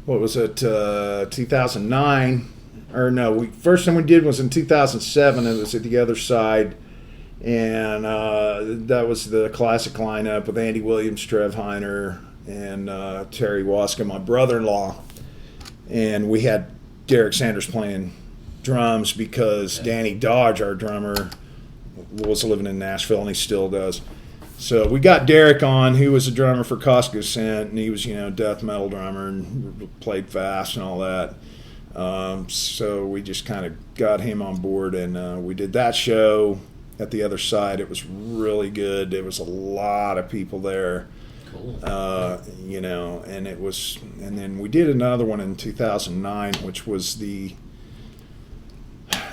what was it, 2009? Or no, first time we did was in 2007. It was at the other side. And that was the classic lineup with Andy Williams, Trev Heiner, and Terry Waska, my brother-in-law. And we had Derek Sanders playing drums because Danny Dodge, our drummer, was living in Nashville, and he still does. So we got Derek on, who was a drummer for Cost of Descent, and he was, death metal drummer and played fast and all that. So we just kind of got him on board, and we did that show at the other side. It was really good. There was a lot of people there. Cool. You know, and then we did another one in 2009, which was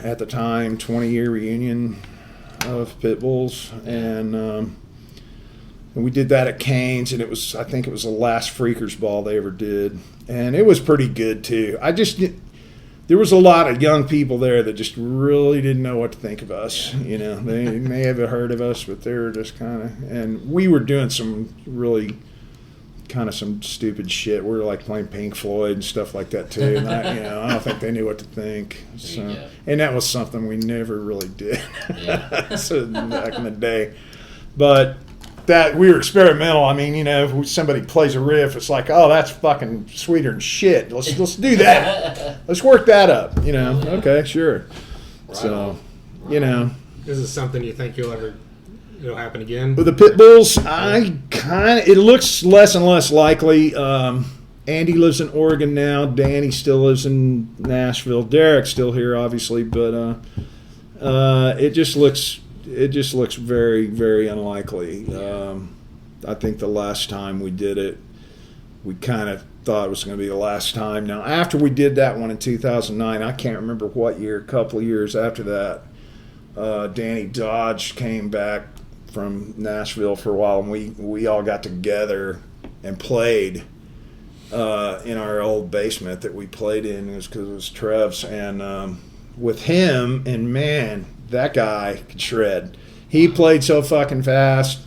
at the time, 20-year reunion of Pitbulls, and we did that at Cain's, and I think it was the last Freakers Ball they ever did, and it was pretty good too. There was a lot of young people there that just really didn't know what to think of us. You know, they may have heard of us, but they were just kind of, and we were doing some really kind of some stupid shit. We were like playing Pink Floyd and stuff like that too. And I don't think they knew what to think. So, and that was something we never really did. So back in the day, but that we were experimental. I mean, you know, if somebody plays a riff, it's like, oh, that's fucking sweeter than shit. Let's do that. Let's work that up. You know, okay, sure. Right so, on. You know, this is something you think it'll happen again? With the Pitbulls, it looks less and less likely. Andy lives in Oregon now. Danny still lives in Nashville. Derek's still here, obviously, but it just looks very, very unlikely. I think the last time we did it, we kind of thought it was going to be the last time. Now, after we did that one in 2009, I can't remember what year, a couple of years after that, Danny Dodge came back from Nashville for a while, and we all got together and played in our old basement that we played in. It was because it was Trev's, and with him, and man, that guy could shred. He played so fucking fast.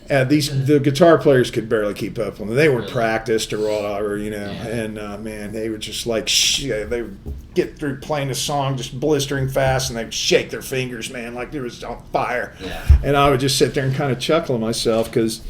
The guitar players could barely keep up with him. They weren't practiced or whatever, you know. And man, they would just like they would get through playing the song just blistering fast, and they'd shake their fingers, man, like they was on fire. Yeah. And I would just sit there and kind of chuckle to myself because,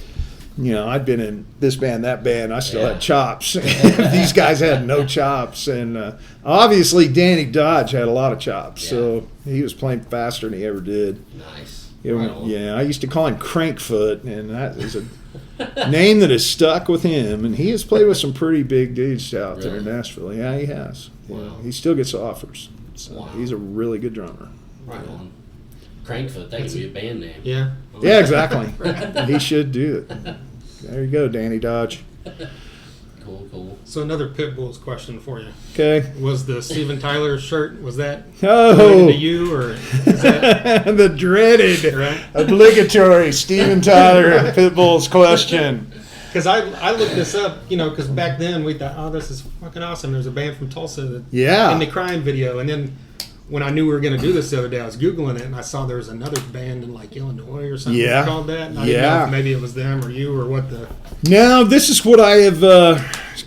you know, I'd been in this band, that band. I still had chops. These guys had no chops. And obviously, Danny Dodge had a lot of chops. Yeah. So he was playing faster than he ever did. Nice. I used to call him Crankfoot, and that is a name that has stuck with him. And he has played with some pretty big dudes out there in Nashville. Yeah, he has. Wow. You know, he still gets offers. So he's a really good drummer. Right on. Crankfoot, that could be a band name. Yeah. Yeah, exactly. He should do it. There you go, Danny Dodge. Cool. So another Pitbulls question for you. Okay. Was the Steven Tyler shirt, was that related to you, or is that... the dreaded, obligatory Steven Tyler of Pitbulls question. Because I looked this up, you know, because back then we thought, oh, this is fucking awesome. There's a band from Tulsa in the Cryin video. And then when I knew we were going to do this the other day, I was Googling it, and I saw there was another band in, like, Illinois or something called that. And I didn't know if maybe it was them or you or what the... No, this is what I have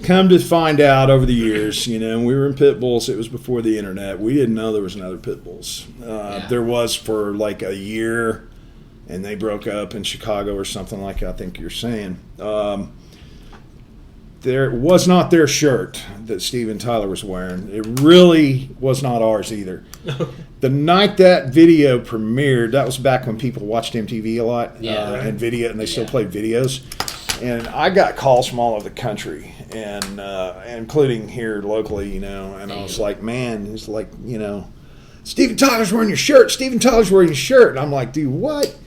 come to find out over the years. You know, we were in Pitbulls. It was before the internet. We didn't know there was another Pitbulls. There was for, like, a year, and they broke up in Chicago or something like I think you're saying. There was not their shirt that Steven Tyler was wearing. It really was not ours either. The night that video premiered, that was back when people watched MTV a lot and video, and they still played videos. And I got calls from all over the country, and including here locally, you know. And I was like, man, it's like, you know, Steven Tyler's wearing your shirt. Steven Tyler's wearing your shirt. And I'm like, dude, what?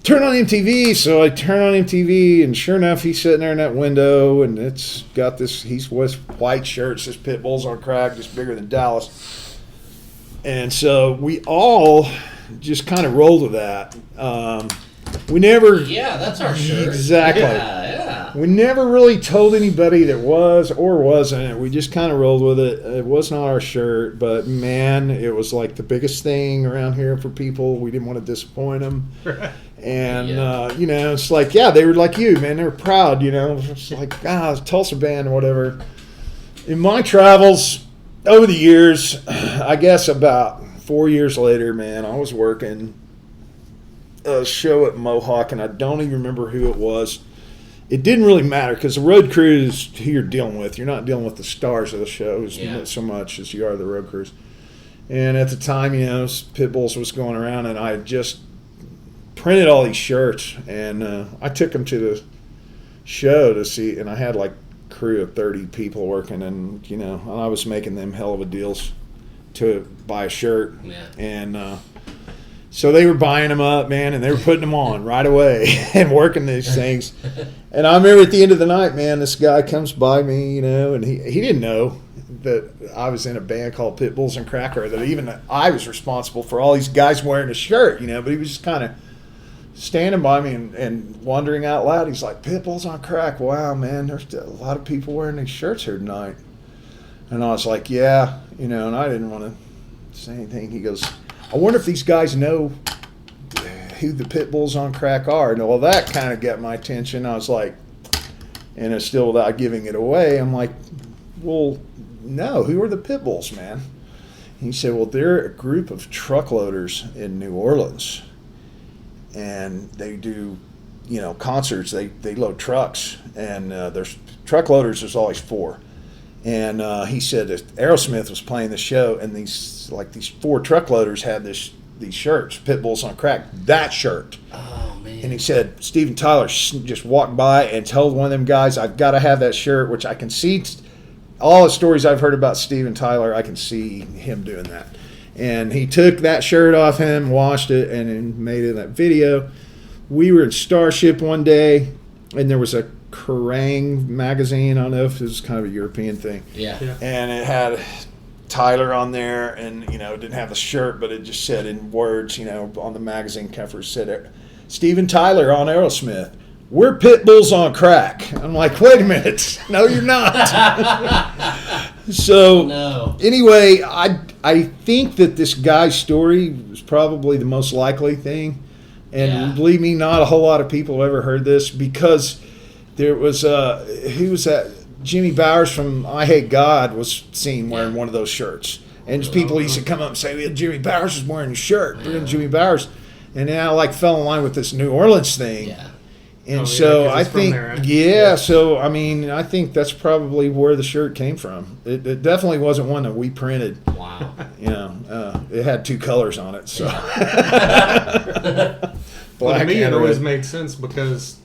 Turn on MTV. So I turn on MTV, and sure enough, he's sitting there in that window, and it's got this, he's with white shirts, this Pitbulls on crack, just bigger than Dallas. And so we all just kind of rolled with that. We never... Yeah, that's our shirt. Exactly. Yeah. We never really told anybody that was or wasn't. We just kind of rolled with it. It was not our shirt, but man, it was like the biggest thing around here for people. We didn't want to disappoint them. And, you know, it's like, they were like you, man. They were proud, you know. It's like, it's a Tulsa band or whatever. In my travels over the years, I guess about 4 years later, man, I was working a show at Mohawk, and I don't even remember who it was. It didn't really matter because the road crew is who you're dealing with. You're not dealing with the stars of the shows so much as you are the road crews. And at the time, you know, Pitbulls was going around, and I had just printed all these shirts, and I took them to the show to see, and I had like a crew of 30 people working, and, you know, I was making them hell of a deals to buy a shirt. Yeah. And So they were buying them up, man, and they were putting them on right away and working these things. And I remember at the end of the night, man, this guy comes by me, and he didn't know that I was in a band called Pitbulls and Cracker, that even I was responsible for all these guys wearing a shirt, but he was just kind of standing by me and wondering out loud. He's like, Pitbulls on Crack, wow, man, there's a lot of people wearing these shirts here tonight. And I was like, yeah, and I didn't want to say anything. He goes, I wonder if these guys know who the Pitbulls on Crack are. And well, that kind of got my attention. I was like, and it's still without giving it away, I'm like, well, no, who are the Pitbulls, man? He said, well, they're a group of truckloaders in New Orleans. And they do, concerts. They load trucks. And there's truckloaders, there's always 4. And he said that Aerosmith was playing the show, and these 4 truckloaders had these shirts, Pitbulls on Crack, that shirt. Oh, man. And he said Steven Tyler just walked by and told one of them guys, I've got to have that shirt, which I can see all the stories I've heard about Steven Tyler, I can see him doing that. And he took that shirt off him, washed it, and then made it that video. We were in Starship one day, and there was a Cryin magazine. I don't know if it was kind of a European thing. Yeah. And it had Tyler on there, and it didn't have the shirt, but it just said in words, on the magazine cover, it said Steven Tyler on Aerosmith. We're Pitbulls on Crack. I'm like, wait a minute. No, you're not. So no. Anyway, I think that this guy's story was probably the most likely thing. And believe me, not a whole lot of people have ever heard this, because there was who was that? Jimmy Bowers from I Hate God was seen wearing one of those shirts. And just people used to come up and say, well, Jimmy Bowers is wearing a shirt. Bring Jimmy Bowers. And then I fell in line with this New Orleans thing. Yeah. And so I think, there, so I mean, I think that's probably where the shirt came from. It definitely wasn't one that we printed. Wow. It had 2 colors on it. So, Well, to me, it always made sense because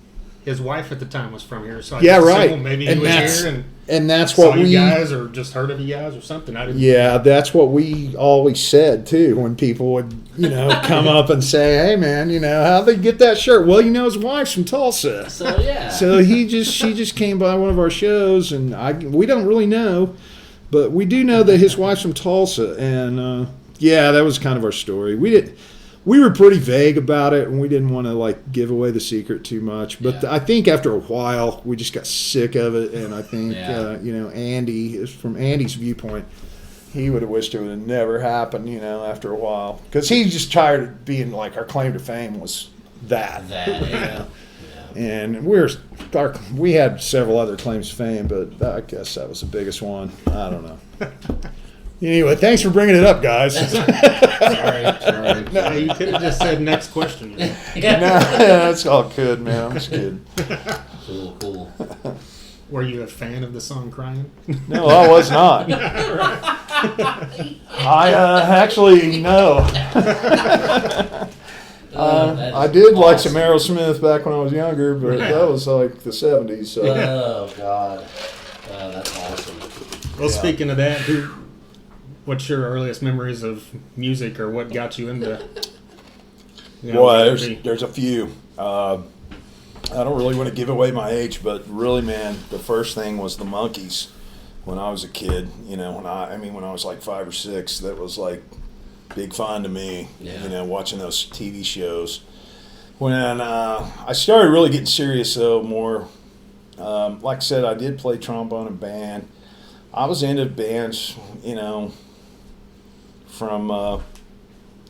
his wife at the time was from here. So I just right. assumed maybe he was here and that's saw what you guys or just heard of you guys or something. I didn't. Yeah, that's what we always said too when people would, come up and say, "Hey, man, how'd they get that shirt?" Well, his wife's from Tulsa. So yeah. So she just came by one of our shows, and we don't really know, but we do know that his wife's from Tulsa, and that was kind of our story. We were pretty vague about it, and we didn't want to give away the secret too much. But I think after a while, we just got sick of it, and I think Andy, from Andy's viewpoint, he would have wished it would have never happened. After a while, because he just tired of being our claim to fame was that. And we had several other claims to fame, but I guess that was the biggest one. I don't know. Anyway, thanks for bringing it up, guys. Sorry. No, you could have just said next question. No, that's all good, man. I'm just kidding. Cool. Were you a fan of the song Cryin? No, I was not. I actually, no. I did like some Aerosmith back when I was younger, but that was the 70s. So. Oh, God. That's awesome. Well, speaking of that, what's your earliest memories of music, or what got you into? Well, there's a few. I don't really want to give away my age, but really, man, the first thing was the Monkees when I was a kid. When I was 5 or 6, that was big fun to me. Yeah. Watching those TV shows. When I started really getting serious, though, more. Like I said, I did play trombone in band. I was into bands, from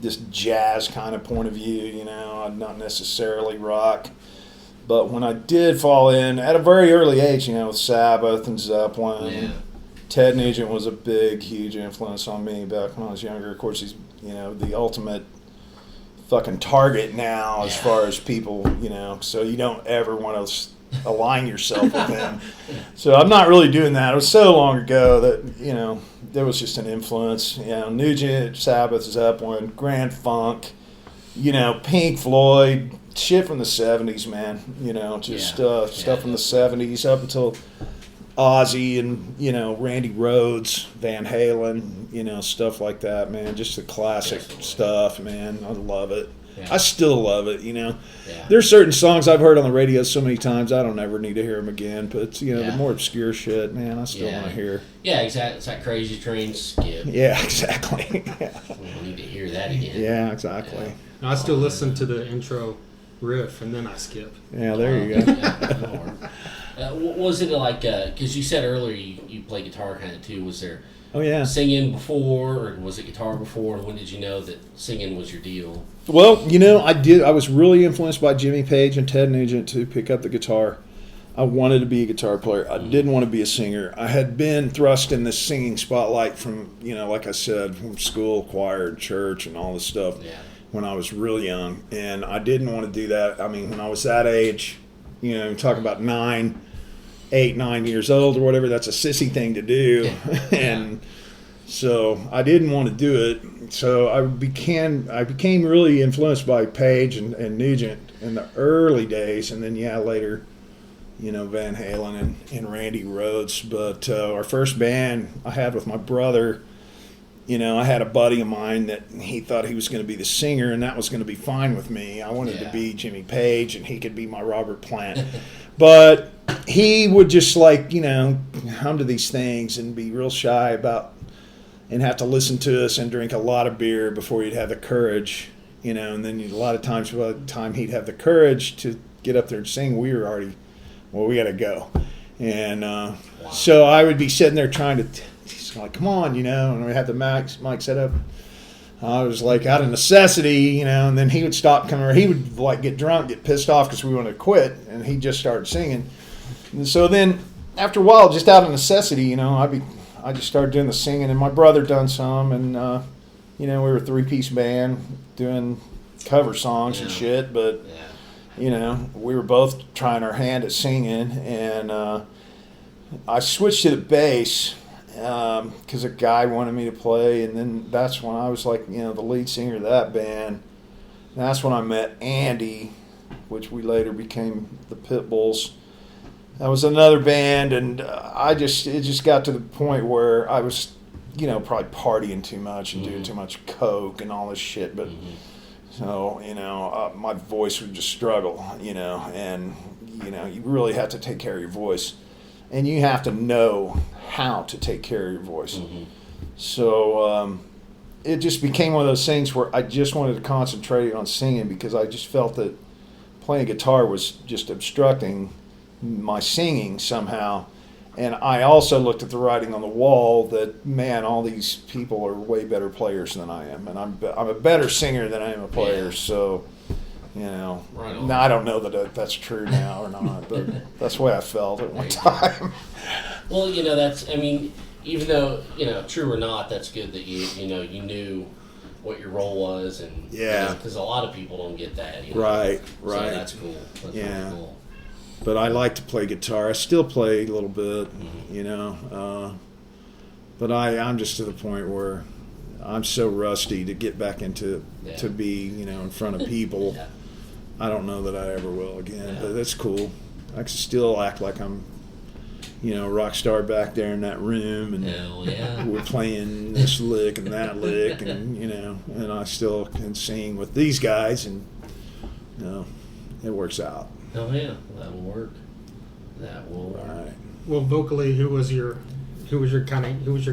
this jazz kind of point of view, not necessarily rock. But when I did fall in, at a very early age, with Sabbath and Zeppelin, Ted Nugent was a big, huge influence on me back when I was younger. Of course, he's, the ultimate fucking target now as far as people, so you don't ever want to align yourself with him. So I'm not really doing that. It was so long ago that, there was just an influence. Nugent, Sabbath, Zeppelin, Grand Funk, Pink Floyd, shit from the 70s, man. Stuff from the 70s up until Ozzy and, you know, Randy Rhoads, Van Halen, you know, stuff like that, man. Just the classic stuff, man. I love it. Yeah. I still love it, you know. Yeah. There's certain songs I've heard on the radio so many times I don't ever need to hear them again. But, you know, the more obscure shit, man, I still want to hear. Yeah, exactly. It's that Crazy Train skip. Yeah, exactly. We don't need to hear that again. Yeah, exactly. Yeah. No, I still listen to the intro riff and then I skip. Yeah, there you go. Was it like, because you said earlier you play guitar kind of too, was there singing before, or was it guitar before, and when did you know that singing was your deal? Well, you know, I was really influenced by Jimmy Page and Ted Nugent to pick up the guitar. I wanted to be a guitar player. I didn't want to be a singer. I had been thrust in this singing spotlight from, you know, like I said, from school, choir, church, and all this stuff when I was real young, and I didn't want to do that. I mean, when I was that age, you know, talking about 8, 9 years old or whatever, that's a sissy thing to do. And so I didn't want to do it. So I became really influenced by Page and Nugent in the early days. And then, later, you know, Van Halen and Randy Rhoads. But our first band I had with my brother, you know, I had a buddy of mine that he thought he was going to be the singer, and that was going to be fine with me. I wanted to be Jimmy Page, and he could be my Robert Plant. But he would just, like, you know, hum to these things and be real shy about, and have to listen to us and drink a lot of beer before he'd have the courage, you know. And then a lot of times by the time he'd have the courage to get up there and sing, we were already, we got to go. And so I would be sitting there trying to, he's like, come on, you know, and we had the mic set up. I was like, out of necessity, you know, and then he would stop coming, or he would like get drunk, get pissed off because we wanted to quit, and he just started singing. And so then after a while, just out of necessity, you know, I just started doing the singing, and my brother done some, and, you know, we were a 3-piece band doing cover songs and shit, but, you know, we were both trying our hand at singing, and I switched to the bass because a guy wanted me to play, and then that's when I was like, you know, the lead singer of that band. And that's when I met Andy, which we later became the Pitbulls. That was another band, and it just got to the point where I was, you know, probably partying too much and doing too much coke and all this shit, but so, you know, my voice would just struggle, you know, and, you know, you really have to take care of your voice. And you have to know how to take care of your voice. So it just became one of those things where I just wanted to concentrate on singing, because I just felt that playing guitar was just obstructing my singing somehow. And I also looked at the writing on the wall that, man, all these people are way better players than I am. And I'm a better singer than I am a player, so... You know, now I don't know that that's true now or not, but that's the way I felt at one time. Well, you know, that's, I mean, even though, you know, true or not, that's good that you knew what your role was, and because a lot of people don't get that. You know? Right. So that's cool. That's really cool. But I like to play guitar. I still play a little bit, you know, but I'm just to the point where I'm so rusty to get back into to be, you know, in front of people. I don't know that I ever will again, but that's cool. I can still act like I'm, you know, a rock star back there in that room, and we're playing this lick and that lick, and, you know, and I still can sing with these guys, and, you know, it works out. Oh yeah, that will work. That will work. Right. Well, vocally, who was your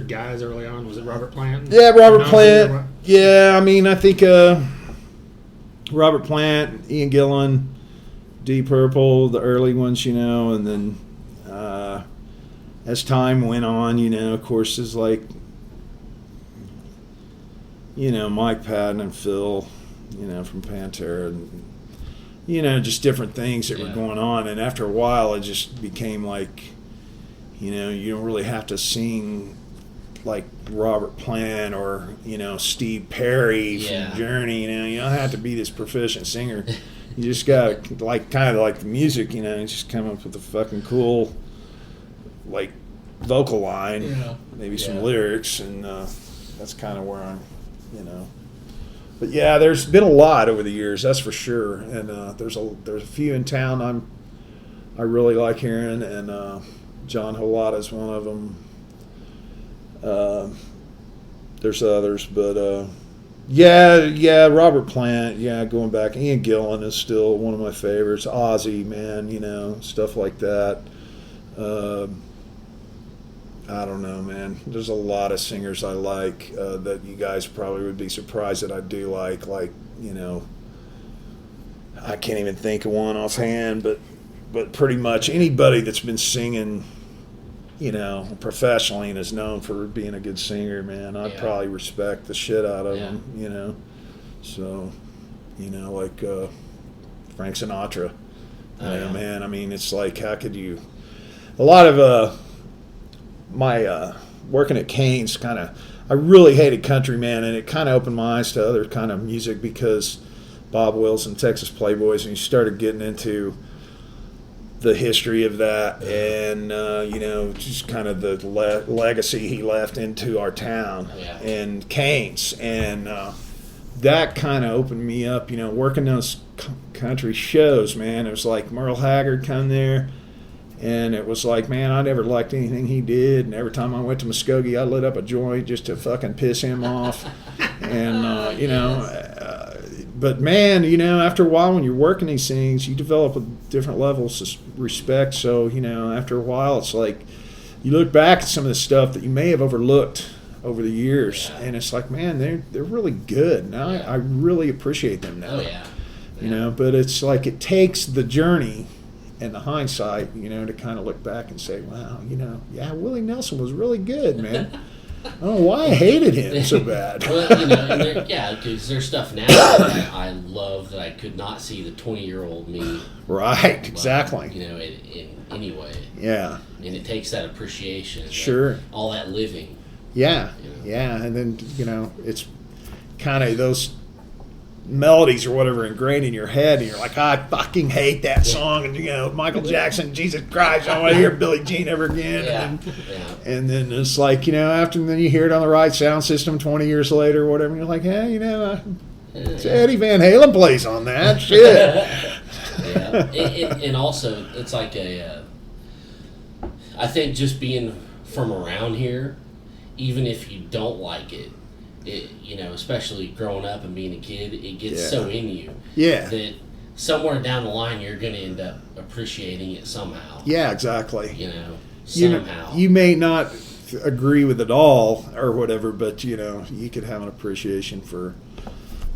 guys early on? Was it Robert Plant? Yeah, Robert Plant. Yeah, I mean, I think Robert Plant, Ian Gillan, Deep Purple, the early ones, you know, and then as time went on, you know, of course, is like, you know, Mike Patton and Phil, you know, from Pantera, and, you know, just different things that were going on. And after a while, it just became like, you know, you don't really have to sing like Robert Plant or, you know, Steve Perry from Journey. You don't have to be this proficient singer. You just got to, like, kind of like the music, you know, just come up with a fucking cool, like, vocal line, maybe some lyrics, and that's kind of where I'm, you know. But yeah, there's been a lot over the years, that's for sure. And there's a few in town I really like hearing, and John Holata's one of them. There's others, but yeah, Robert Plant, going back. Ian Gillan is still one of my favorites. Ozzy, man, stuff like that. I don't know, man. There's a lot of singers I like that you guys probably would be surprised that I do like, I can't even think of one offhand, but pretty much anybody that's been singing, professionally and is known for being a good singer, man, I'd probably respect the shit out of them, So, like Frank Sinatra, man. I mean, it's like, how could you? A lot of my working at Cain's I really hated country, man, and it kind of opened my eyes to other kind of music because Bob Wills and Texas Playboys, and you started getting into the history of that and, just kind of the legacy he left into our town and Cain's. And that kind of opened me up, working those country shows, man. It was like Merle Haggard come there. And it was like, man, I never liked anything he did. And every time I went to Muskogee, I lit up a joint just to fucking piss him off. And, but man, after a while when you're working these things, you develop different levels of respect. So, after a while, it's like you look back at some of the stuff that you may have overlooked over the years. And it's like, man, they're really good. Now I really appreciate them now. But it's like it takes the journey and the hindsight, to kind of look back and say, wow, Willie Nelson was really good, man. I don't know why I hated him so bad. Well, because there's stuff now that I love that I could not see the 20-year-old me. Right, exactly. In any way. Yeah. And it takes that appreciation. Sure. All that living. Yeah, and then, it's kind of those melodies or whatever ingrained in your head, and you're like, I fucking hate that song, and Michael Jackson, Jesus Christ, I don't want to hear Billie Jean ever again. And then it's like, then you hear it on the right sound system 20 years later or whatever, and you're like, hey, Eddie Van Halen plays on that shit. And also it's like I think just being from around here, even if you don't like it, especially growing up and being a kid, it gets so in you that somewhere down the line you're going to end up appreciating it somehow. Yeah, exactly. Somehow. You may not agree with it all or whatever, but, you could have an appreciation for,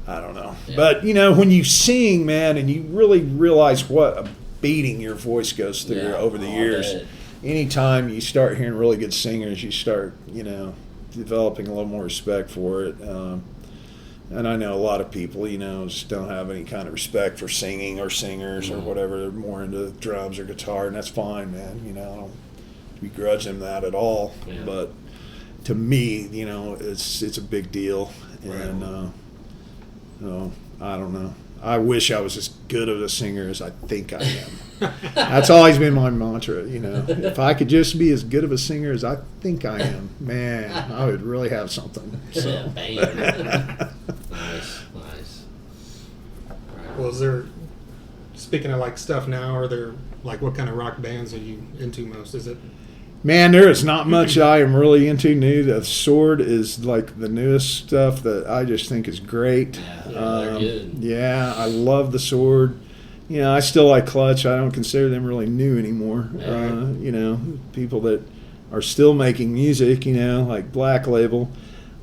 I don't know. Yeah. But, when you sing, man, and you really realize what a beating your voice goes through over the years, anytime you start hearing really good singers, you start, developing a little more respect for it. And I know a lot of people, just don't have any kind of respect for singing or singers or whatever. They're more into drums or guitar, and that's fine, man. I don't begrudge them that at all. Yeah. But to me, it's a big deal. And, I don't know. I wish I was as good of a singer as I think I am. That's always been my mantra, If I could just be as good of a singer as I think I am, man, I would really have something. So. Nice. Well, is there, speaking of like stuff now, are there like what kind of rock bands are you into most? Is it? Man, there is not much I am really into new. The Sword is like the newest stuff that I just think is great. They're good. Yeah, I love the Sword. I still like Clutch. I don't consider them really new anymore. People that are still making music, like Black Label.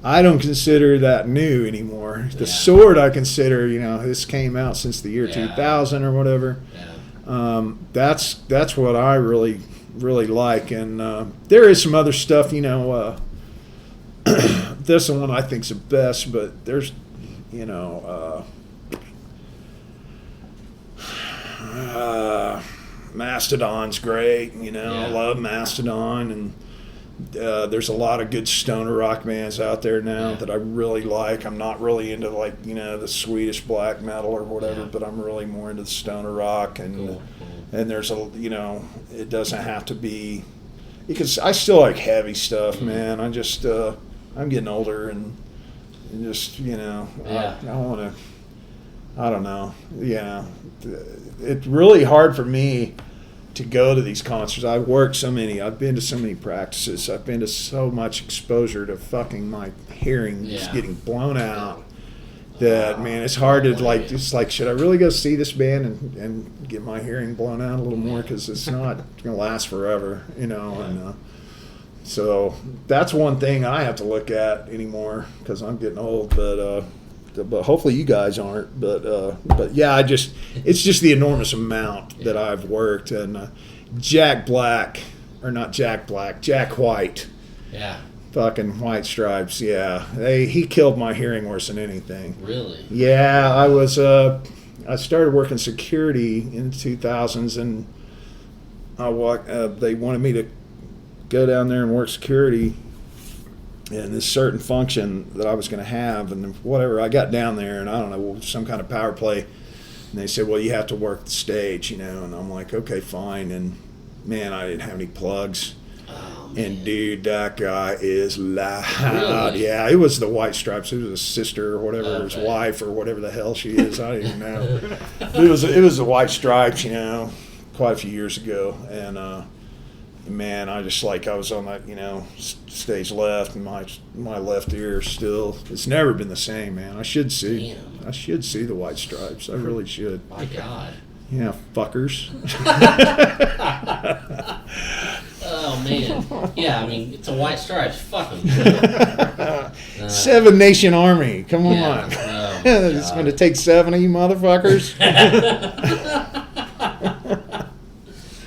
I don't consider that new anymore. The Sword I consider, this came out since the year 2000 or whatever. Yeah. That's what I really like, and there is some other stuff, this one I think's the best, but there's Mastodon's great, I love Mastodon, and there's a lot of good stoner rock bands out there now that I really like. I'm not really into the Swedish black metal or whatever, but I'm really more into the stoner rock, and cool. And there's it doesn't have to be, because I still like heavy stuff, man. I just I'm getting older and just I want to, I don't know, it's really hard for me to go to these concerts. I've worked so many. I've been to so many practices. I've been to so much exposure to fucking my hearing just getting blown out. That, man, it's hard to like. Just like, should I really go see this band and get my hearing blown out a little more, because it's not going to last forever, you know. And so that's one thing I have to look at anymore, because I'm getting old. But hopefully you guys aren't. But yeah, it's just the enormous amount that I've worked. And Jack White. Yeah. Fucking White Stripes, yeah. He killed my hearing worse than anything. Really? Yeah, I started working security in the 2000s, and they wanted me to go down there and work security in this certain function that I was going to have, and whatever. I got down there, and I don't know, some kind of power play, and they said, well, you have to work the stage, you know, and I'm like, okay, fine. And man, I didn't have any plugs. And dude, that guy is loud. Really? Yeah, it was the White Stripes. It was his sister or whatever, his wife or whatever the hell she is. I don't even know. It was the White Stripes, you know, quite a few years ago. And man, I was on that, you know, stage left, and my left ear still. It's never been the same, man. I should see the White Stripes. I really should. My God. Yeah, fuckers. Oh, man. Yeah, I mean, it's a White Stripes. Fuck them. Seven Nation Army. Come on. Oh, It's going to take 7 of you motherfuckers.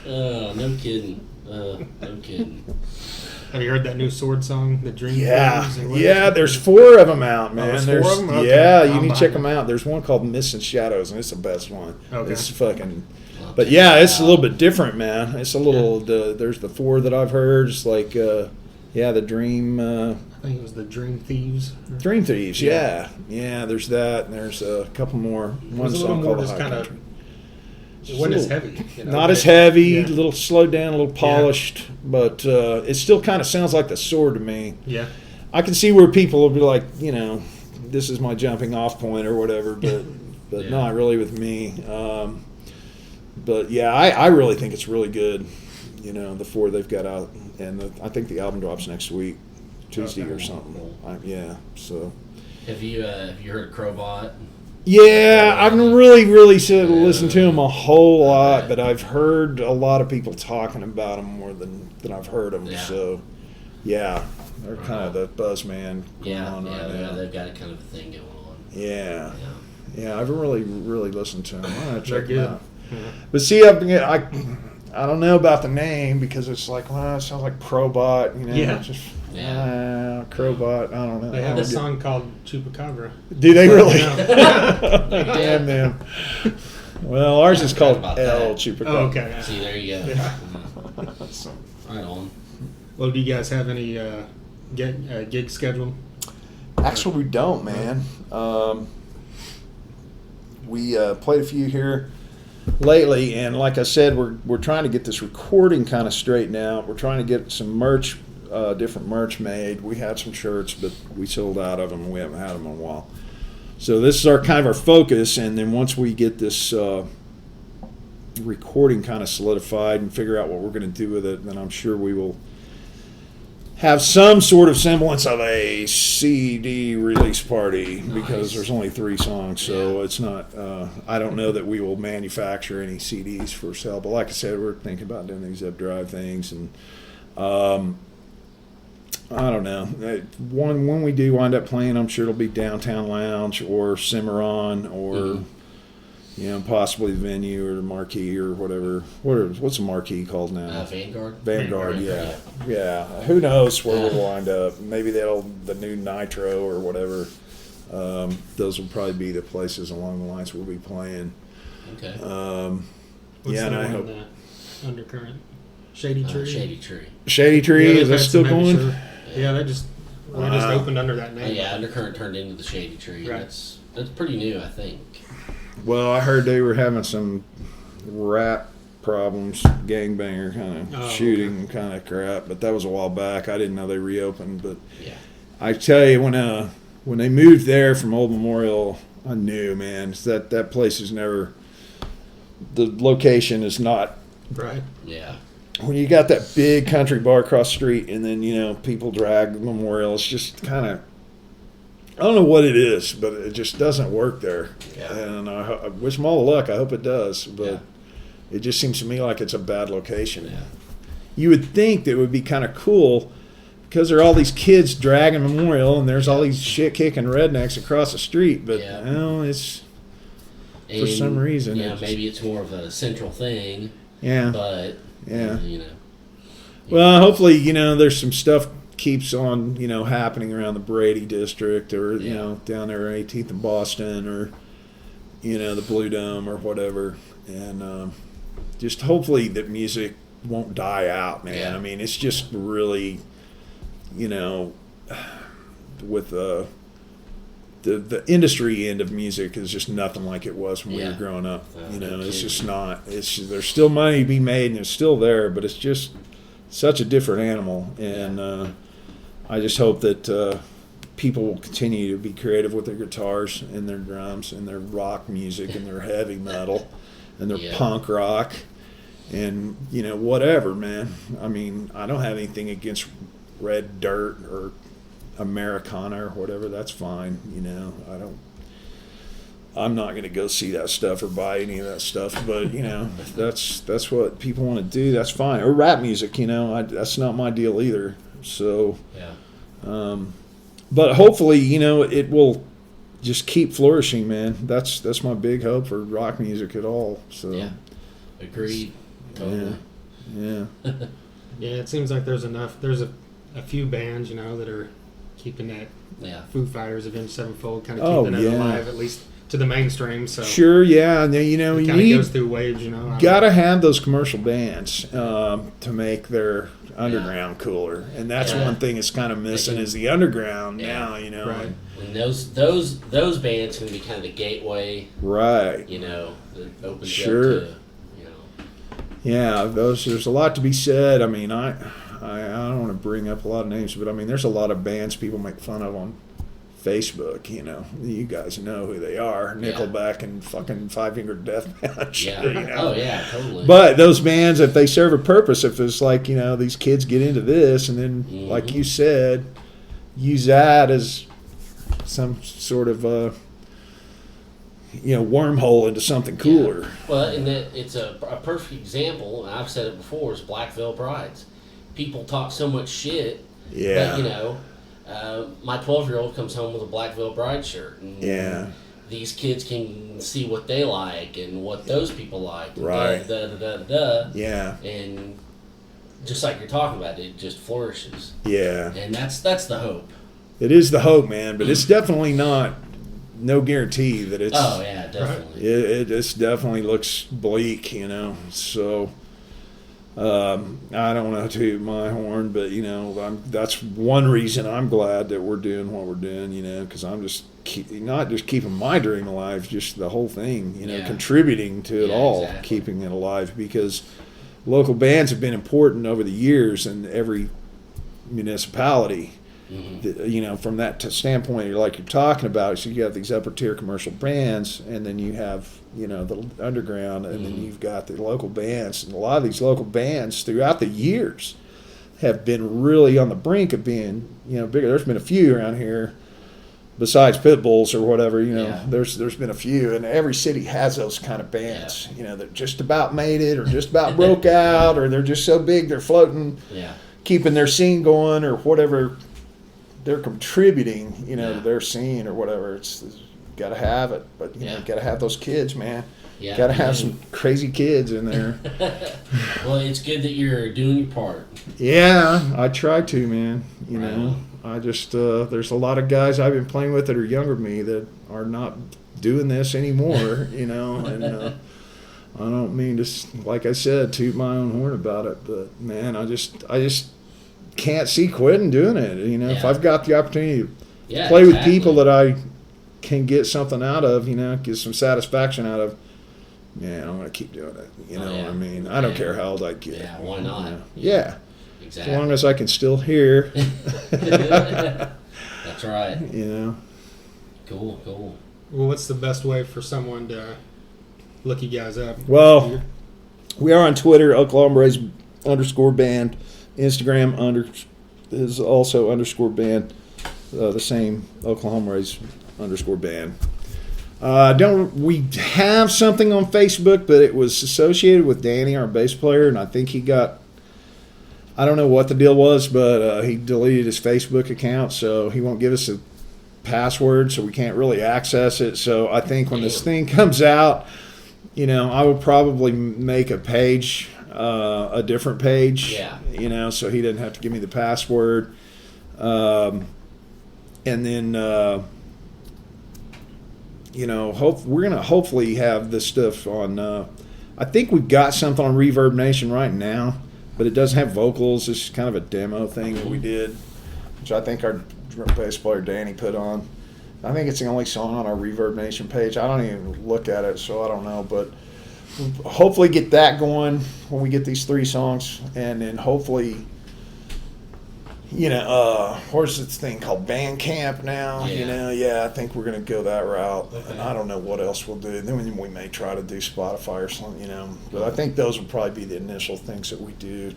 Oh, no kidding. No kidding. Have you heard that new Sword song, The Dream? Yeah. There's 4 of them out, man. There's 4 of them? Okay. Yeah, you I'm need to check behind. them out. There's one called Mist and Shadows, and it's the best one. Okay. It's fucking. But yeah, it's a little bit different, man. It's a little. There's the 4 that I've heard. It's like, the Dream. I think it was the Dream Thieves. Dream Thieves. Yeah. There's that, and there's a couple more. One song called just High kind of. Country. It wasn't as heavy. You know? Not as heavy, Yeah. a little slowed down, a little polished, but it still kind of sounds like the Sword to me. Yeah. I can see where people will be like, you know, this is my jumping off point or whatever, but not really with me. But yeah, I really think it's really good. You know, the 4 they've got out, and I think the album drops next week, Tuesday or something. So. Have you heard of Crowbot? Yeah, I haven't really listened to them a whole lot, but I've heard a lot of people talking about them more than I've heard them. Yeah. So, yeah, they're kind of the buzz man going on right now. They've got a kind of a thing going on. Yeah, I haven't really listened to them. I'm gonna check them out. Yeah. But see, I don't know about the name, because it's like, well, it sounds like Probot, you know. Yeah. Crowbot, I don't know. They have a song called Chupacabra. Do they really? Yeah. Damn them. Well, ours is called about El that. Chupacabra. Oh, okay. See, there you go. Yeah. Right on. Well, do you guys have any gigs scheduled? Actually, we don't, man. We played a few here lately, and like I said, we're trying to get this recording kind of straightened out. We're trying to get some merch, different merch made. We had some shirts, but we sold out of them, and we haven't had them in a while. So this is our focus, and then once we get this recording kind of solidified and figure out what we're going to do with it, then I'm sure we will have some sort of semblance of a CD release party, because there's only 3 songs, so it's not. I don't know that we will manufacture any CDs for sale, but like I said, we're thinking about doing these zip drive things, and I don't know. When we do wind up playing, I'm sure it'll be Downtown Lounge or Cimarron or. You know, possibly the venue or the marquee or whatever. What's a marquee called now? Vanguard, yeah. Who knows where we'll wind up? Maybe the new Nitro or whatever. Those will probably be the places along the lines we'll be playing. Okay. And I hope Undercurrent, Shady Tree. Shady Tree, Yeah, is that still going? Yeah, we just opened under that name. Yeah, Undercurrent turned into the Shady Tree. Right. That's pretty new, I think. Well, I heard they were having some rap problems, gangbanger kind of shooting kind of crap, but that was a while back. I didn't know they reopened, but yeah. I tell you, when they moved there from Old Memorial, I knew, man, that place is never. The location is not Right. Yeah. When you got that big country bar across the street, and then people drag the memorial, it's just kind of, I don't know what it is, but it just doesn't work there. Yeah. And I wish them all the luck. I hope it does, but Yeah. it just seems to me like it's a bad location. Yeah. You would think that it would be kind of cool because there are all these kids dragging memorial, and there's all these shit kicking rednecks across the street, but Yeah. it's for some reason. Yeah, maybe it's more of a central thing. Yeah. But Yeah. Well, hopefully, there's some stuff keeps on, happening around the Brady district or, down there at 18th and Boston or, the Blue Dome or whatever. And just hopefully that music won't die out, man. Yeah. I mean, it's just really, with the industry end of music is just nothing like it was when we were growing up. It's just not. There's still money to be made and it's still there, but it's just such a different animal. And I just hope that people will continue to be creative with their guitars and their drums and their rock music and their heavy metal and their punk rock and whatever, man. I mean, I don't have anything against Red Dirt or Americana or whatever. That's fine. I'm not going to go see that stuff or buy any of that stuff, but if that's what people want to do, that's fine. Or rap music, that's not my deal either. So but hopefully it will just keep flourishing, man. That's my big hope for rock music at all. So agreed. Totally. Yeah. Yeah, it seems like there's a few bands that are keeping that Foo Fighters, Avenged Sevenfold, kind of keeping it alive, at least to the mainstream. So sure, yeah. And it kind of goes through waves, Gotta have those commercial bands to make their underground cooler, and that's one thing that's kind of missing is the underground now. Right. And those bands can be kind of the gateway, right? That opens up to, Yeah, there's a lot to be said. I mean, I don't want to bring up a lot of names, but I mean, there's a lot of bands people make fun of on Facebook. You guys know who they are: Nickelback and fucking Five Finger Death Punch. Yeah. Oh yeah, totally. But those bands, if they serve a purpose, if it's like these kids get into this, and then like you said, use that as some sort of wormhole into something cooler. Yeah. Well, and it's a perfect example, and I've said it before, is Black Veil Brides. People talk so much shit, but my 12-year-old comes home with a Black Veil Bride shirt, and these kids can see what they like and what those people like, right? Yeah, and just like you're talking about, it just flourishes. Yeah, and that's the hope. It is the hope, man, but it's definitely not. No guarantee that it's. Oh yeah, definitely. It definitely looks bleak, So I don't want to toot my horn, but that's one reason I'm glad that we're doing what we're doing. Because I'm just not just keeping my dream alive, just the whole thing. Contributing to it all, keeping it alive. Because local bands have been important over the years in every municipality. Mm-hmm. From that standpoint, like you're talking about, so you have these upper tier commercial bands, and then you have the underground, and then you've got the local bands, and a lot of these local bands throughout the years have been really on the brink of being bigger. There's been a few around here besides Pitbulls or whatever. There's been a few, and every city has those kind of bands. That just about made it, or just about broke out, or they're just so big they're floating, keeping their scene going, or whatever. They're contributing, to their scene or whatever. It's got to have it, but got to have those kids, man. Yeah, got to have some crazy kids in there. Well, it's good that you're doing your part. Yeah, I try to, man. I just there's a lot of guys I've been playing with that are younger than me that are not doing this anymore, and I don't mean to, like I said, toot my own horn about it, but man, I just can't see quitting doing it. If I've got the opportunity to play with people that I can get something out of, get some satisfaction out of, man, I'm going to keep doing it. What I mean? I don't care how old I get. Yeah, why not? Yeah. Exactly. As long as I can still hear. That's right. Cool. Well, what's the best way for someone to look you guys up? Well, We are on Twitter, Oklahombres _band. Instagram is also _band. The same, Oklahombres _band. We have something on Facebook, but it was associated with Danny, our bass player, and I think he got, I don't know what the deal was, but he deleted his Facebook account, so he won't give us a password, so we can't really access it. So I think when this thing comes out, I will probably make a page, a different page, so he doesn't have to give me the password. And then, we're going to hopefully have this stuff on, I think we've got something on Reverb Nation right now, but it doesn't have vocals. It's kind of a demo thing that we did, which I think our bass player Danny put on. I think it's the only song on our Reverb Nation page. I don't even look at it, so I don't know. But hopefully get that going when we get these 3 songs. And then hopefully, where's this thing called Bandcamp now? I think we're going to go that route. Okay. And I don't know what else we'll do. Then we may try to do Spotify or something, But I think those will probably be the initial things that we do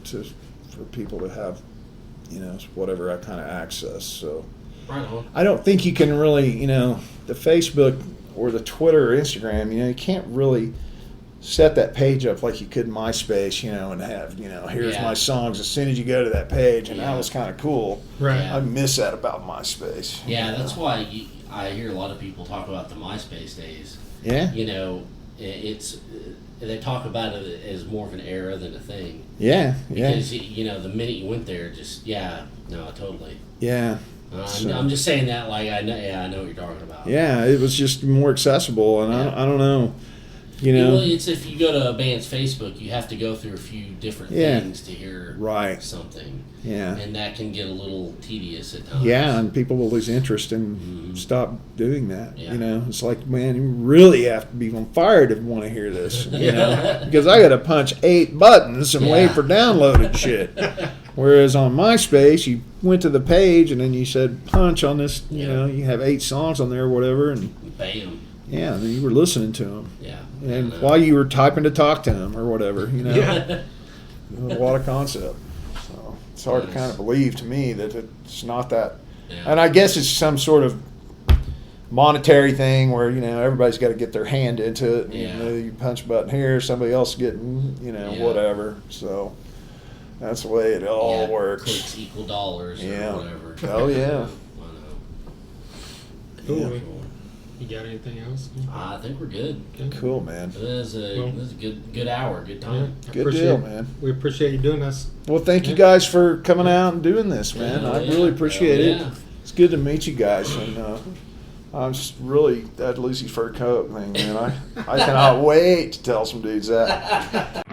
for people to have, whatever kind of access. So right on. I don't think you can really, the Facebook or the Twitter or Instagram, you can't really set that page up like you could MySpace, and have, here's my songs as soon as you go to that page, and that was kind of cool. Right. I miss that about MySpace. Yeah, that's why I hear a lot of people talk about the MySpace days. Yeah. It's they talk about it as more of an era than a thing. Yeah. Because the minute you went there, totally. Yeah. I'm just saying that like I know what you're talking about. Yeah, it was just more accessible, and I don't know. Well, it's if you go to a band's Facebook, you have to go through a few different things to hear something. Yeah. And that can get a little tedious at times. Yeah, and people will lose interest and stop doing that. Yeah. It's like, man, you really have to be on fire to want to hear this. Because I got to punch 8 buttons and wait for downloaded shit. Whereas on MySpace, you went to the page and then you said punch on this. You have 8 songs on there or whatever, and bam. Yeah, and then you were listening to them. Yeah. And while you were typing to talk to them or whatever, Yeah. A lot of concept. So it's hard to kind of believe to me that it's not that. Yeah. And I guess it's some sort of monetary thing where, everybody's got to get their hand into it. And, you punch a button here, somebody else getting, whatever. So that's the way it all works. Clicks equal dollars or whatever. Oh, yeah. Cool. Yeah. You got anything else? I think we're good. Cool, man. It was a good hour, good time. Good deal, man. We appreciate you doing this. Well, thank you guys for coming out and doing this, man. I really appreciate it. It's good to meet you guys, and I'm just really that Lucy's Fur Coat thing, man. I cannot wait to tell some dudes that.